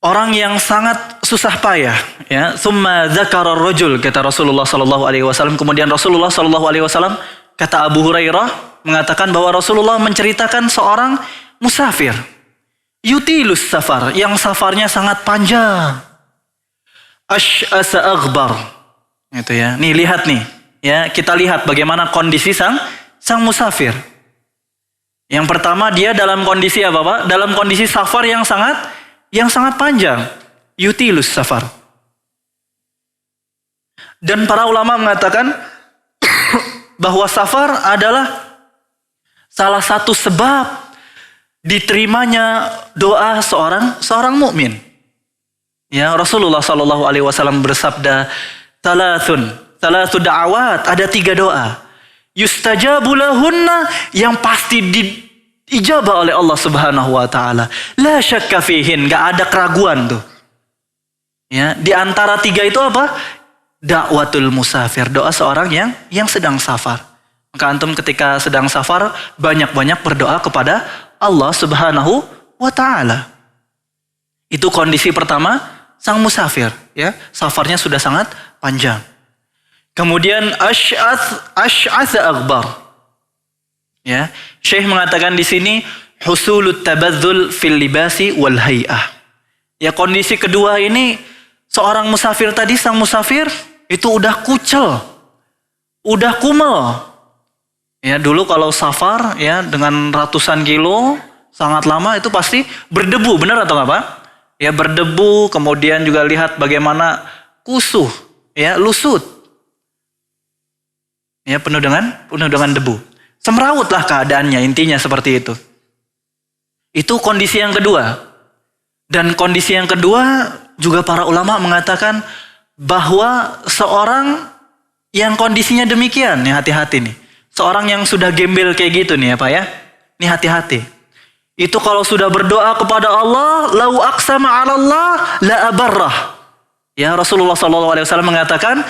[SPEAKER 3] orang yang sangat susah payah, ya. Tsumma dzakara ar-rajul, kata Rasulullah Shallallahu alaihi wasallam. Kemudian Rasulullah Shallallahu alaihi wasallam, kata Abu Hurairah, mengatakan bahwa Rasulullah menceritakan seorang musafir, yutilus safar, yang safarnya sangat panjang. Ash'asa aghbar. Gitu ya. Nih lihat nih, ya, kita lihat bagaimana kondisi sang musafir. Yang pertama, dia dalam kondisi apa, Pak? Dalam kondisi safar yang sangat panjang. Yutilus safar. Dan para ulama mengatakan bahwa safar adalah salah satu sebab diterimanya doa seorang mukmin. Ya, Rasulullah Shallallahu alaihi wasallam bersabda, "Thalathu da'awat", ada 3 doa. Yustajabu lahunna, yang pasti diijabah oleh Allah Subhanahu wa taala. La syakka fihin, enggak ada keraguan tuh. Ya, di antara 3 itu apa? Da'watul musafir, doa seorang yang sedang safar. Maka antum ketika sedang safar banyak-banyak berdoa kepada Allah Subhanahu wa taala. Itu kondisi pertama sang musafir, ya. Safarnya sudah sangat panjang. Kemudian ash'ath aghbar. Ya, Syekh mengatakan di sini husulut tabadzul fil libasi wal hay'ah. Ya, kondisi kedua ini seorang musafir tadi, sang musafir itu udah kucel, udah kumel. Ya, dulu kalau safar ya dengan ratusan kilo sangat lama itu pasti berdebu, benar atau enggak, Pak? Ya, berdebu, kemudian juga lihat bagaimana kusuh, ya, lusut. Ya, penuh dengan debu. Semrawutlah keadaannya, intinya seperti itu. Itu kondisi yang kedua. Dan kondisi yang kedua juga para ulama mengatakan bahwa seorang yang kondisinya demikian, ya hati-hati nih. Seorang yang sudah gembel kayak gitu nih ya Pak ya. Ini hati-hati. Itu kalau sudah berdoa kepada Allah, lau aqsama 'ala Allah la abarrah. Ya, Rasulullah SAW mengatakan,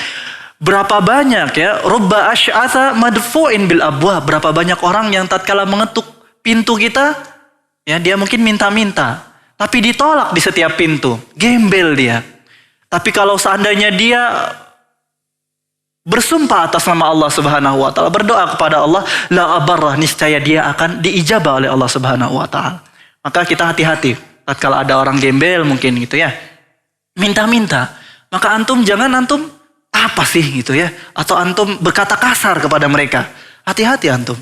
[SPEAKER 3] berapa banyak ya, rubba asy'atha madfu'in bil abwab, berapa banyak orang yang tatkala mengetuk pintu kita, ya dia mungkin minta-minta, tapi ditolak di setiap pintu, gembel dia. Tapi kalau seandainya dia bersumpah atas nama Allah Subhanahu wa taala, berdoa kepada Allah, la abarrah, niscaya dia akan diijabah oleh Allah Subhanahu wa taala. Maka kita hati-hati tatkala ada orang gembel mungkin gitu ya, minta-minta, maka jangan antum apa sih gitu ya, atau antum berkata kasar kepada mereka. Hati-hati antum.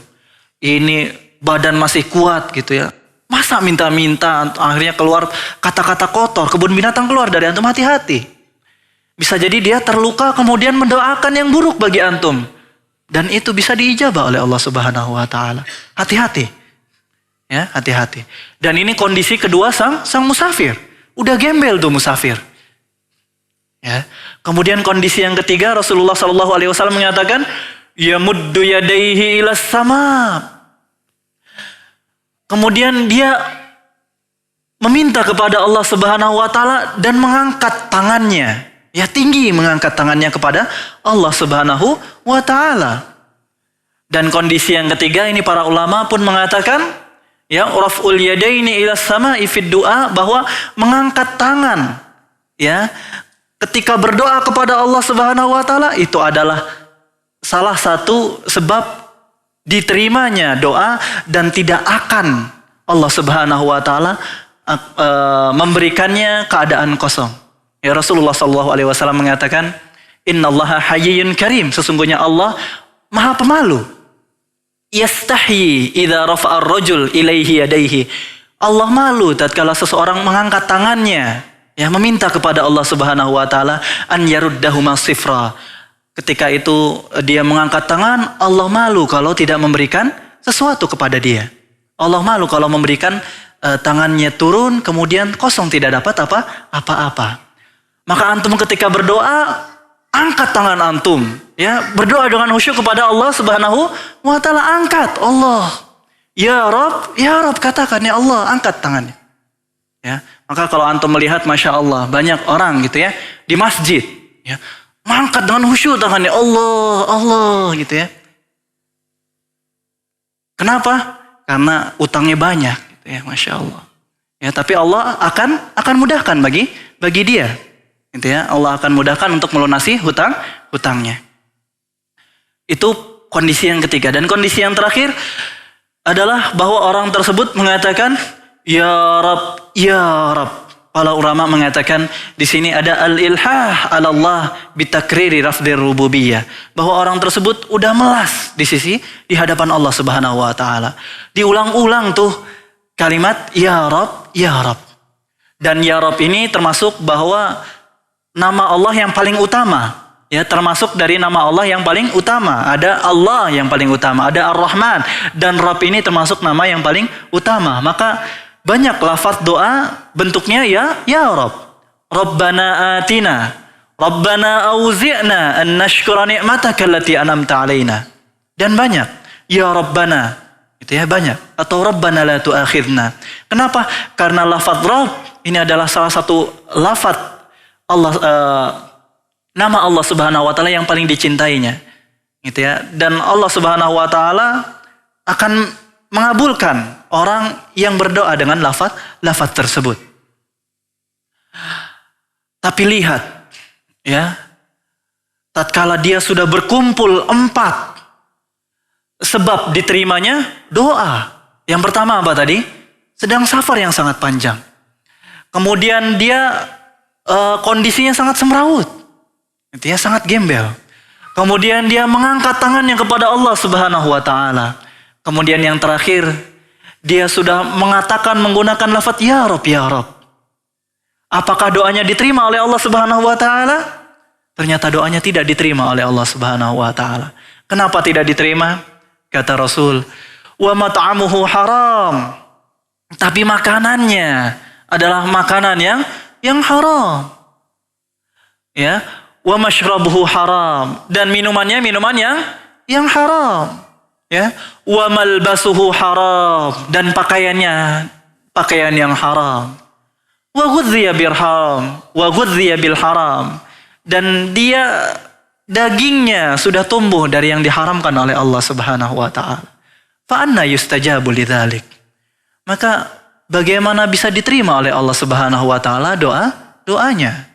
[SPEAKER 3] Ini badan masih kuat gitu ya. Masa minta-minta akhirnya keluar kata-kata kotor, kebun binatang keluar dari antum, hati-hati. Bisa jadi dia terluka kemudian mendoakan yang buruk bagi antum. Dan itu bisa diijabah oleh Allah Subhanahu wa taala. Hati-hati. Ya, hati-hati. Dan ini kondisi kedua sang musafir. Udah gembel tuh musafir. Ya. Kemudian kondisi yang ketiga, Rasulullah SAW mengatakan, yamuddu yadaihi ilas sama. Kemudian dia meminta kepada Allah Subhanahu wa taala dan mengangkat tangannya. Ya, tinggi mengangkat tangannya kepada Allah Subhanahu wa taala. Dan kondisi yang ketiga ini para ulama pun mengatakan, ya, raf'ul yadaini ilas sama'i fid du'a, bahwa mengangkat tangan ya ketika berdoa kepada Allah Subhanahu wa taala itu adalah salah satu sebab diterimanya doa, dan tidak akan Allah Subhanahu wa taala memberikannya keadaan kosong. Ya, Rasulullah SAW mengatakan, innallaha hayyun karim, sesungguhnya Allah maha pemalu. Yastahyi idza rafa'a ar-rajul ilaihi yadaihi. Allah malu tatkala seseorang mengangkat tangannya, ya, meminta kepada Allah Subhanahu wa taala an yaruddahuma sifra. Ketika itu dia mengangkat tangan, Allah malu kalau tidak memberikan sesuatu kepada dia. Allah malu kalau memberikan tangannya turun kemudian kosong, tidak dapat apa-apa. Maka antum ketika berdoa, angkat tangan antum, ya, berdoa dengan khusyuk kepada Allah Subhanahu wa taala, angkat Allah. Ya Rabb, katakan ya Allah, angkat tangannya. Ya, maka kalau antum melihat, masya Allah, banyak orang gitu ya di masjid, ya, mengangkat dengan khusyuk tangannya, Allah, Allah, gitu ya. Kenapa? Karena utangnya banyak, gitu ya, masya Allah. Ya, tapi Allah akan mudahkan bagi dia, gitu ya. Allah akan mudahkan untuk melunasi hutangnya. Itu kondisi yang ketiga. Dan kondisi yang terakhir adalah bahwa orang tersebut mengatakan, Ya Rab, Ya Rab. Para ulama mengatakan di sini ada al-ilhah ala Allah bitakriri rafdir rububiyah. Bahwa orang tersebut udah melas di hadapan Allah Subhanahu wa taala. Diulang-ulang tuh kalimat Ya Rab, Ya Rab. Dan Ya Rab ini termasuk bahwa nama Allah yang paling utama. Ya, termasuk dari nama Allah yang paling utama. Ada Allah yang paling utama, ada Ar-Rahman, dan Rabb ini termasuk nama yang paling utama. Maka banyak lafaz doa bentuknya ya Rabb. Rabbana atina, Rabbana auzi'na an nashkura ni'mataka allati an'amta 'alaina. Dan banyak ya Rabbana, itu ya banyak, atau Rabbana la tu'akhidna. Kenapa? Karena lafaz Rabb ini adalah salah satu lafaz Allah, nama Allah Subhanahu wa taala yang paling dicintainya. Gitu ya. Dan Allah Subhanahu wa taala akan mengabulkan orang yang berdoa dengan lafaz tersebut. Tapi lihat, ya, tatkala dia sudah berkumpul 4 sebab diterimanya doa. Yang pertama apa tadi? Sedang safar yang sangat panjang. Kemudian dia kondisinya sangat semrawut, itu ya, sangat gembel. Kemudian dia mengangkat tangannya kepada Allah Subhanahu wa taala. Kemudian yang terakhir, dia sudah mengatakan menggunakan lafaz Ya Rabb, Ya Rabb. Apakah doanya diterima oleh Allah Subhanahu wa taala? Ternyata doanya tidak diterima oleh Allah Subhanahu wa taala. Kenapa tidak diterima? Kata Rasul, wa mat'amuhu haram. Tapi makanannya adalah makanan yang haram. Ya, wa mashrabuhu haram, dan minumannya minuman yang haram. Ya, wa malbasuhu haram, dan pakaiannya pakaian yang haram. Wa ghudhiya bil haram, dan dia dagingnya sudah tumbuh dari yang diharamkan oleh Allah Subhanahu wa taala. Fa anna yustajabu lidzalik. Maka bagaimana bisa diterima oleh Allah Subhanahu wa taala doanya?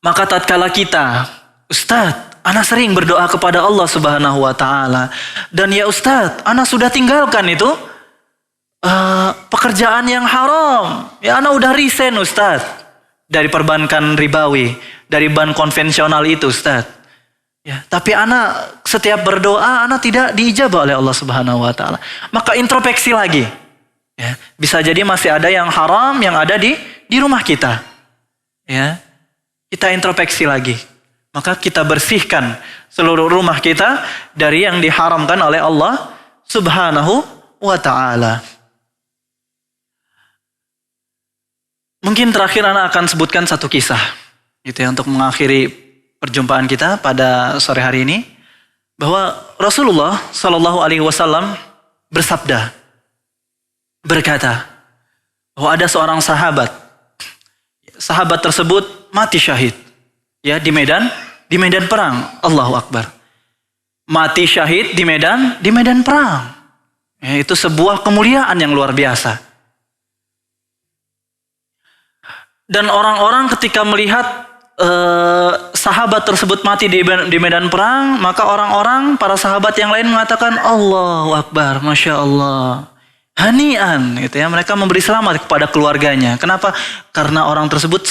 [SPEAKER 3] Maka tatkala kita, Ustaz, ana sering berdoa kepada Allah Subhanahu wa taala, dan ya Ustaz, ana sudah tinggalkan itu pekerjaan yang haram. Ya, ana udah resign Ustaz dari perbankan ribawi, dari bank konvensional itu Ustaz. Ya, tapi ana setiap berdoa ana tidak diijabah oleh Allah Subhanahu wa taala. Maka introspeksi lagi. Ya, bisa jadi masih ada yang haram yang ada di rumah kita. Ya. Kita introspeksi lagi. Maka kita bersihkan seluruh rumah kita dari yang diharamkan oleh Allah Subhanahu wa ta'ala. Mungkin terakhir anak akan sebutkan satu kisah, gitu ya, untuk mengakhiri perjumpaan kita pada sore hari ini, bahwa Rasulullah Shallallahu Alaihi Wasallam bersabda, berkata, bahwa ada seorang sahabat tersebut mati syahid, ya, di medan perang. Allahu Akbar. Mati syahid di medan perang. Ya, itu sebuah kemuliaan yang luar biasa. Dan orang-orang ketika melihat sahabat tersebut mati di medan perang, maka orang-orang, para sahabat yang lain mengatakan Allahu Akbar, Masya Allah, hanian, gitu ya. Mereka memberi selamat kepada keluarganya. Kenapa? Karena orang tersebut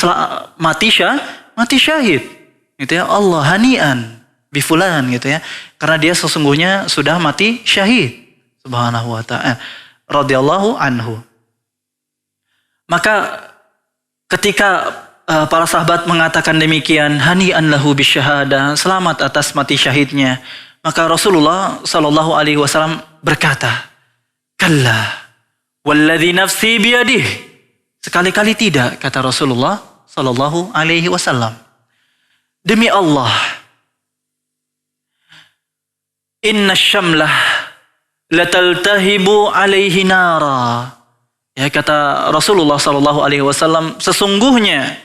[SPEAKER 3] mati syahid, gitu ya. Allah hanian bifulan, gitu ya. Karena dia sesungguhnya sudah mati syahid. Subhanahu wa ta'ala, radhiyallahu anhu. Maka ketika para sahabat mengatakan demikian, hani'an lahu bisyahada, selamat atas mati syahidnya, maka Rasulullah Shallallahu Alaihi Wasallam berkata, kalla walladzi nafsi biyadih, sekali-kali tidak, kata Rasulullah Shallallahu Alaihi Wasallam, demi Allah, inna syamlah lataltahibu alaihi nara Ya, kata Rasulullah Shallallahu Alaihi Wasallam, sesungguhnya,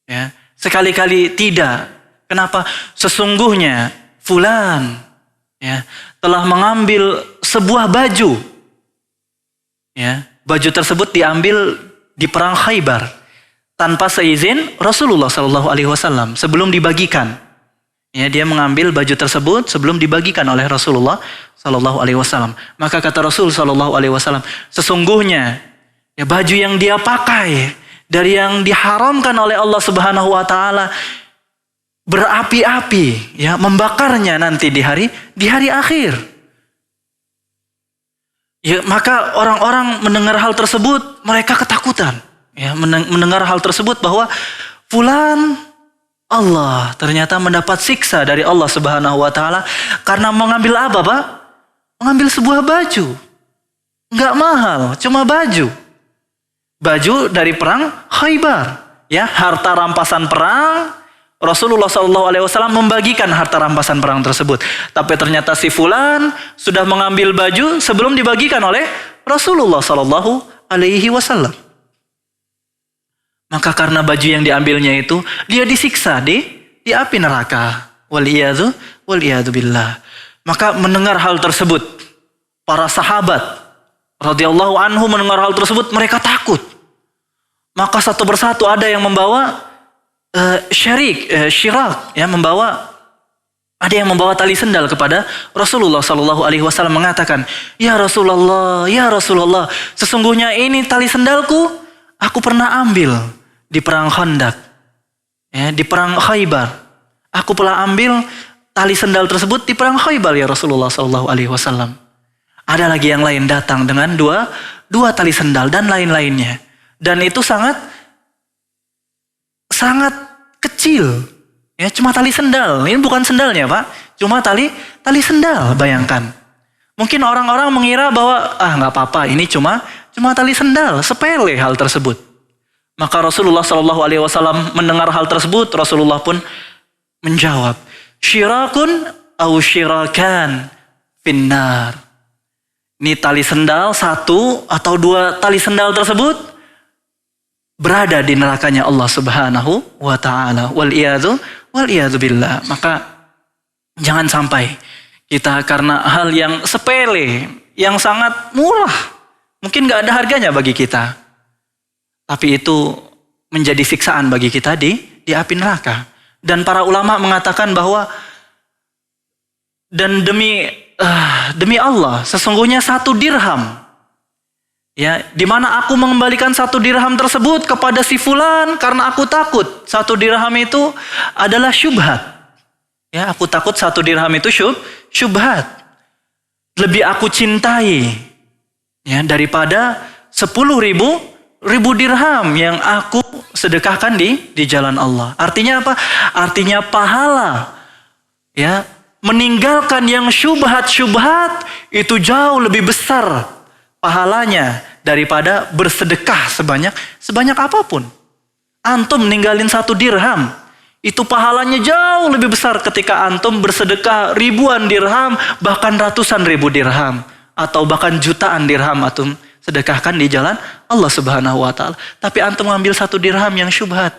[SPEAKER 3] ya, sekali-kali tidak. Kenapa? Sesungguhnya fulan, ya, telah mengambil sebuah baju. Ya, baju tersebut diambil di perang Khaybar tanpa seizin Rasulullah Shallallahu Alaihi Wasallam sebelum dibagikan. Ya, dia mengambil baju tersebut sebelum dibagikan oleh Rasulullah Shallallahu Alaihi Wasallam. Maka kata Rasul Shallallahu Alaihi Wasallam, sesungguhnya ya baju yang dia pakai dari yang diharamkan oleh Allah Subhanahu Wa Taala berapi-api, ya, membakarnya nanti di hari akhir. Ya, maka orang-orang mendengar hal tersebut, mereka ketakutan. Ya, mendengar hal tersebut bahwa fulan Allah ternyata mendapat siksa dari Allah Subhanahu Wa Taala karena mengambil apa, Pak? Mengambil sebuah baju. Enggak mahal, cuma baju. Baju dari perang Khaybar. Ya, harta rampasan perang. Rasulullah SAW membagikan harta rampasan perang tersebut. Tapi ternyata si fulan sudah mengambil baju sebelum dibagikan oleh Rasulullah SAW. Maka karena baju yang diambilnya itu, dia disiksa di api neraka. Waliyadu billah. Maka mendengar hal tersebut, para sahabat radhiyallahu anhu mendengar hal tersebut, mereka takut. Maka satu persatu ada yang membawa syirak, ya, ada yang membawa tali sendal kepada Rasulullah Sallallahu Alaihi Wasallam, mengatakan, ya Rasulullah, sesungguhnya ini tali sendalku, aku pernah ambil di perang Khandaq, ya, di perang Khaybar. Aku pernah ambil tali sendal tersebut di perang Khaybar, ya Rasulullah Sallallahu Alaihi Wasallam. Ada lagi yang lain datang dengan dua tali sendal dan lain-lainnya, dan itu sangat kecil, ya, cuma tali sendal. Ini bukan sendalnya, Pak, cuma tali sendal. Bayangkan, mungkin orang-orang mengira bahwa nggak apa-apa, ini cuma tali sendal, sepele hal tersebut. Maka Rasulullah Shallallahu Alaihi Wasallam mendengar hal tersebut, Rasulullah pun menjawab, syirakun au syirakan finnar. Ini tali sendal satu atau dua tali sendal tersebut berada di nerakanya Allah Subhanahu wa Ta'ala. Waliyadu billah. Maka jangan sampai kita karena hal yang sepele, yang sangat murah, mungkin gak ada harganya bagi kita, tapi itu menjadi siksaan bagi kita di api neraka. Dan para ulama mengatakan bahwa, dan demi Allah, sesungguhnya 1 dirham, ya, di mana aku mengembalikan 1 dirham tersebut kepada si fulan karena aku takut 1 dirham itu adalah syubhat. Ya, aku takut 1 dirham itu syubhat. Lebih aku cintai, ya, daripada 10.000 dirham yang aku sedekahkan di jalan Allah. Artinya apa? Artinya pahala, ya, meninggalkan yang syubhat itu jauh lebih besar pahalanya daripada bersedekah sebanyak apapun. Antum ninggalin 1 dirham, itu pahalanya jauh lebih besar ketika antum bersedekah ribuan dirham, bahkan ratusan ribu dirham, atau bahkan jutaan dirham antum sedekahkan di jalan Allah Subhanahu wa Ta'ala. Tapi antum mengambil 1 dirham yang syubhat,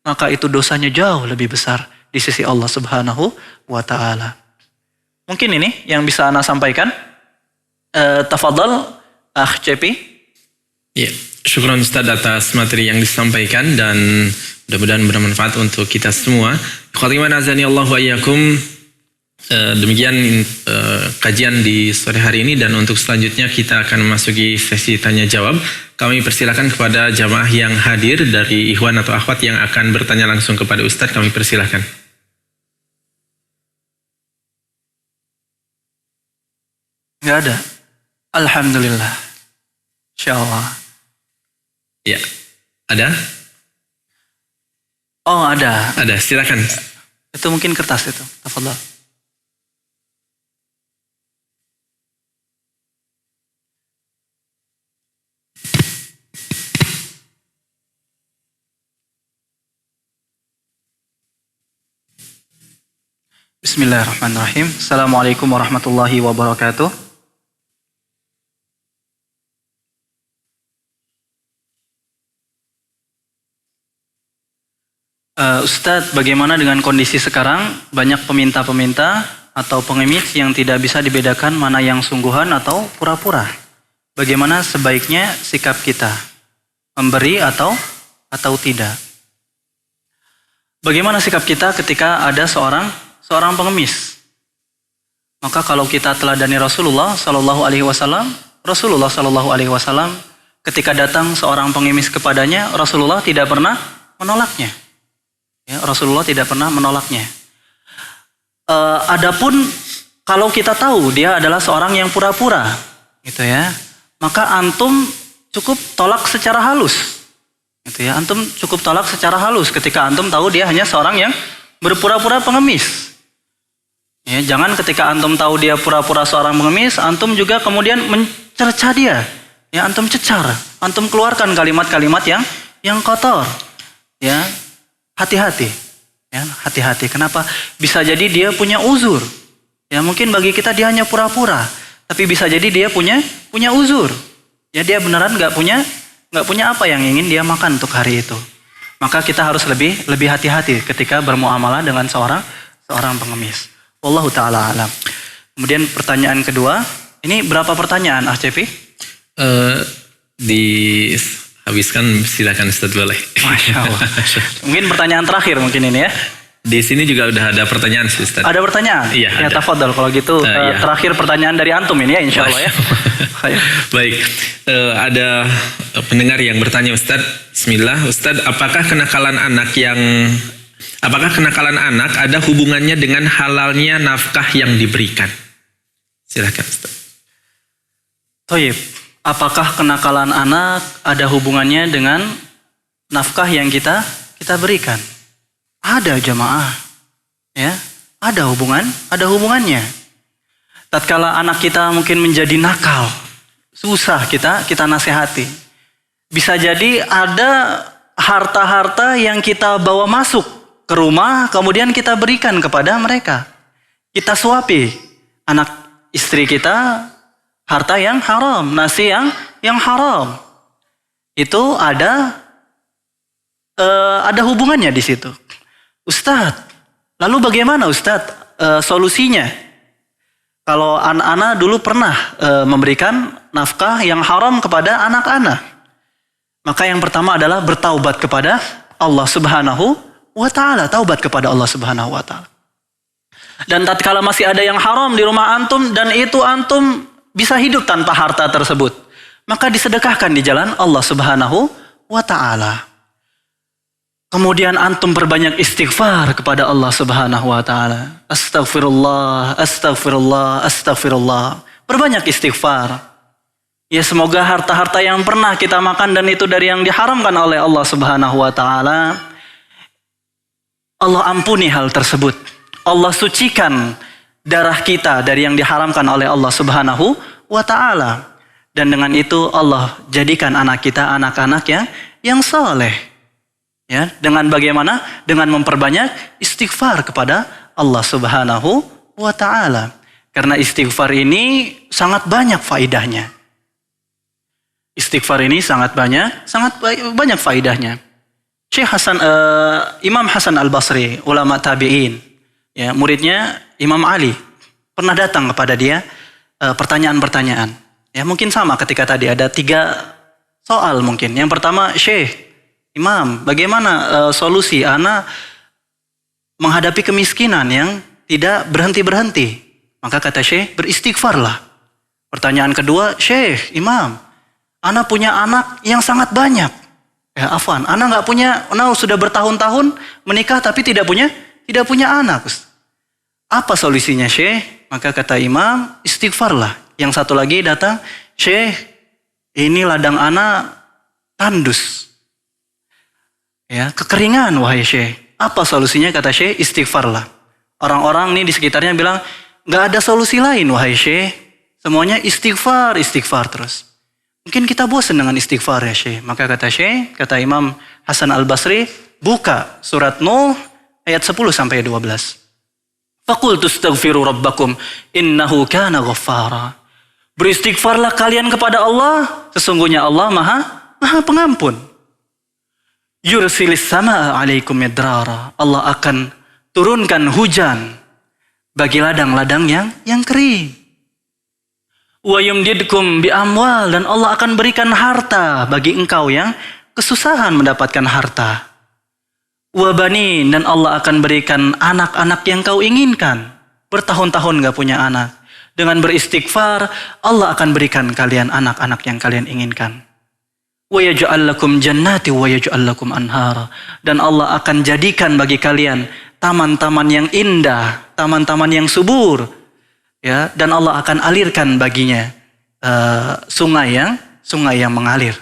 [SPEAKER 3] maka itu dosanya jauh lebih besar di sisi Allah Subhanahu wa Ta'ala. Mungkin ini yang bisa ana sampaikan. Tafadhal, Akh Cepi.
[SPEAKER 4] Ya, syukran Ustaz atas materi yang disampaikan dan mudah-mudahan bermanfaat untuk kita semua. Khatiman azani Allah wa iyyakum. Demikian kajian di sore hari ini, dan untuk selanjutnya kita akan memasuki sesi tanya jawab. Kami persilakan kepada jamaah yang hadir dari ikhwan atau akhwat yang akan bertanya langsung kepada Ustaz, kami persilakan.
[SPEAKER 3] Nggak ada. Alhamdulillah. Insyaallah.
[SPEAKER 4] Ya, ada?
[SPEAKER 3] Oh, ada.
[SPEAKER 4] Ada, silakan.
[SPEAKER 3] Itu mungkin kertas itu. Tafadhal. Bismillahirrahmanirrahim. Assalamualaikum warahmatullahi wabarakatuh. Ustadz, bagaimana dengan kondisi sekarang? Banyak peminta-peminta atau pengemis yang tidak bisa dibedakan mana yang sungguhan atau pura-pura. Bagaimana sebaiknya sikap kita? Memberi atau tidak? Bagaimana sikap kita ketika ada seorang pengemis? Maka kalau kita teladani Rasulullah Sallallahu Alaihi Wasallam ketika datang seorang pengemis kepadanya, Rasulullah tidak pernah menolaknya. Ya, Rasulullah tidak pernah menolaknya. Adapun kalau kita tahu dia adalah seorang yang pura-pura, gitu ya, maka antum cukup tolak secara halus, gitu ya. Antum cukup tolak secara halus ketika antum tahu dia hanya seorang yang berpura-pura pengemis. Ya, jangan ketika antum tahu dia pura-pura seorang pengemis, antum juga kemudian mencerca dia. Ya, antum cecar, antum keluarkan kalimat-kalimat yang kotor. Ya. Hati-hati, ya, hati-hati. Kenapa? Bisa jadi dia punya uzur. Ya, mungkin bagi kita dia hanya pura-pura, tapi bisa jadi dia punya uzur. Ya, dia beneran nggak punya apa yang ingin dia makan untuk hari itu. Maka kita harus lebih hati-hati ketika bermuamalah dengan seorang pengemis. Wallahu taala alam. Kemudian pertanyaan kedua, ini berapa pertanyaan, Cepi?
[SPEAKER 4] Habiskan, silakan Ustaz, boleh.
[SPEAKER 3] Masya Allah. Mungkin pertanyaan terakhir mungkin ini ya.
[SPEAKER 4] Di sini juga udah ada pertanyaan sih, Ustaz.
[SPEAKER 3] Ada pertanyaan?
[SPEAKER 4] Iya,
[SPEAKER 3] ya,
[SPEAKER 4] ada.
[SPEAKER 3] Tafadhol kalau gitu.
[SPEAKER 4] Iya.
[SPEAKER 3] Terakhir pertanyaan dari antum ini ya, insya Allah ya.
[SPEAKER 4] Baik, ada pendengar yang bertanya, Ustaz. Bismillah, Ustaz, apakah kenakalan anak ada hubungannya dengan halalnya nafkah yang diberikan? Silakan, Ustaz.
[SPEAKER 3] Thayyib. Apakah kenakalan anak ada hubungannya dengan nafkah yang kita berikan? Ada, jamaah. Ya, ada hubungannya. Tatkala anak kita mungkin menjadi nakal, susah kita nasihati. Bisa jadi ada harta-harta yang kita bawa masuk ke rumah, kemudian kita berikan kepada mereka. Kita suapi anak istri kita harta yang haram, nasi yang haram. Itu ada hubungannya di situ. Ustadz, lalu bagaimana Ustadz solusinya? Kalau anak-anak dulu pernah memberikan nafkah yang haram kepada anak-anak, maka yang pertama adalah bertaubat kepada Allah Subhanahu wa Ta'ala. Taubat kepada Allah Subhanahu wa Ta'ala. Dan tatkala masih ada yang haram di rumah antum dan itu antum bisa hidup tanpa harta tersebut, maka disedekahkan di jalan Allah Subhanahu wa Ta'ala. Kemudian antum perbanyak istighfar kepada Allah Subhanahu wa Ta'ala. Astaghfirullah, astaghfirullah, astaghfirullah. Perbanyak istighfar. Ya, semoga harta-harta yang pernah kita makan dan itu dari yang diharamkan oleh Allah Subhanahu wa Ta'ala, Allah ampuni hal tersebut. Allah sucikan darah kita dari yang diharamkan oleh Allah Subhanahu wa Ta'ala. Dan dengan itu Allah jadikan anak kita anak-anak yang saleh. Ya, dengan bagaimana? Dengan memperbanyak istighfar kepada Allah Subhanahu wa Ta'ala. Karena istighfar ini sangat banyak faidahnya. Istighfar ini sangat banyak faidahnya. Imam Hasan Al-Basri, ulama tabi'in, ya, muridnya Imam Ali, pernah datang kepada dia pertanyaan-pertanyaan. Ya, mungkin sama ketika tadi ada 3 soal mungkin. Yang pertama, Syekh, Imam, bagaimana solusi ana menghadapi kemiskinan yang tidak berhenti-berhenti? Maka kata Syekh, beristighfarlah. Pertanyaan kedua, Syekh, Imam, ana punya anak yang sangat banyak. Ya, afwan, ana nggak punya, ana sudah bertahun-tahun menikah tapi tidak punya anak. Apa solusinya, Syekh? Maka kata Imam, istighfarlah. Yang satu lagi datang, Syekh, ini ladang ana tandus. Ya, kekeringan, wahai Syekh. Apa solusinya? Kata Syekh, istighfarlah. Orang-orang ini di sekitarnya bilang, nggak ada solusi lain, wahai Syekh. Semuanya istighfar terus. Mungkin kita bosan dengan istighfar ya Syekh. Maka kata Syekh, kata Imam Hasan Al-Basri, buka surat Nuh ayat 10-12. Faqultu astaghfiru rabbakum innahu kana ghaffara. Beristighfarlah kalian kepada Allah, sesungguhnya Allah maha pengampun. Yursilis samaa 'alaikum midrara. Allah akan turunkan hujan bagi ladang-ladang yang kering. Wa yumdidkum bi amwal, dan Allah akan berikan harta bagi engkau yang kesusahan mendapatkan harta. Wa banin, dan Allah akan berikan anak-anak yang kau inginkan. Bertahun-tahun gak punya anak. Dengan beristighfar, Allah akan berikan kalian anak-anak yang kalian inginkan. Wa yaj'al lakum jannati wa yaj'al lakum anhara, dan Allah akan jadikan bagi kalian taman-taman yang indah, taman-taman yang subur, ya, dan Allah akan alirkan baginya sungai yang mengalir.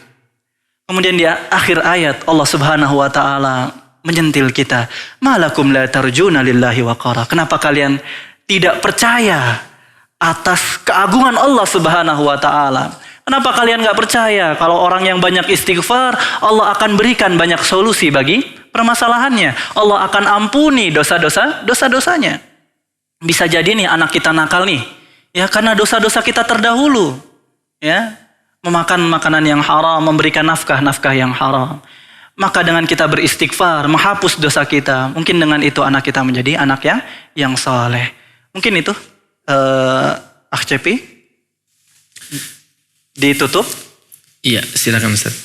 [SPEAKER 3] Kemudian di akhir ayat Allah Subhanahu wa taala menyentil kita, malakum la tarjuna lillahi waqara. Kenapa kalian tidak percaya atas keagungan Allah Subhanahu wa taala? Kenapa kalian gak percaya kalau orang yang banyak istighfar, Allah akan berikan banyak solusi bagi permasalahannya. Allah akan ampuni dosa-dosanya. Bisa jadi nih anak kita nakal nih, ya, karena dosa-dosa kita terdahulu, ya, memakan makanan yang haram, memberikan nafkah yang haram. Maka dengan kita beristighfar, menghapus dosa kita, mungkin dengan itu anak kita menjadi anak yang saleh. Mungkin itu, Akh Cepi, ditutup.
[SPEAKER 4] Iya, silakan Ustaz.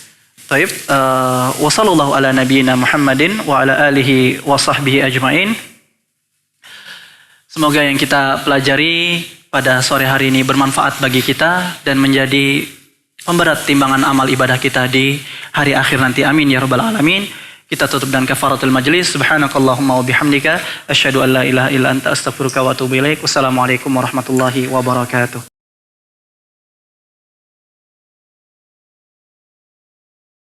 [SPEAKER 3] Baik, wa sallallahu ala nabiyyina Muhammadin wa ala alihi wa sahbihi ajmain. Semoga yang kita pelajari pada sore hari ini bermanfaat bagi kita dan menjadi pemberat timbangan amal ibadah kita di hari akhir nanti. Amin ya rabbal alamin. Kita tutup dengan kafaratul majlis. Subhanakallahumma wa bihamdika asyhadu an la ilaha illa anta astaghfiruka wa atubu ilaik. Wassalamualaikum warahmatullahi wabarakatuh.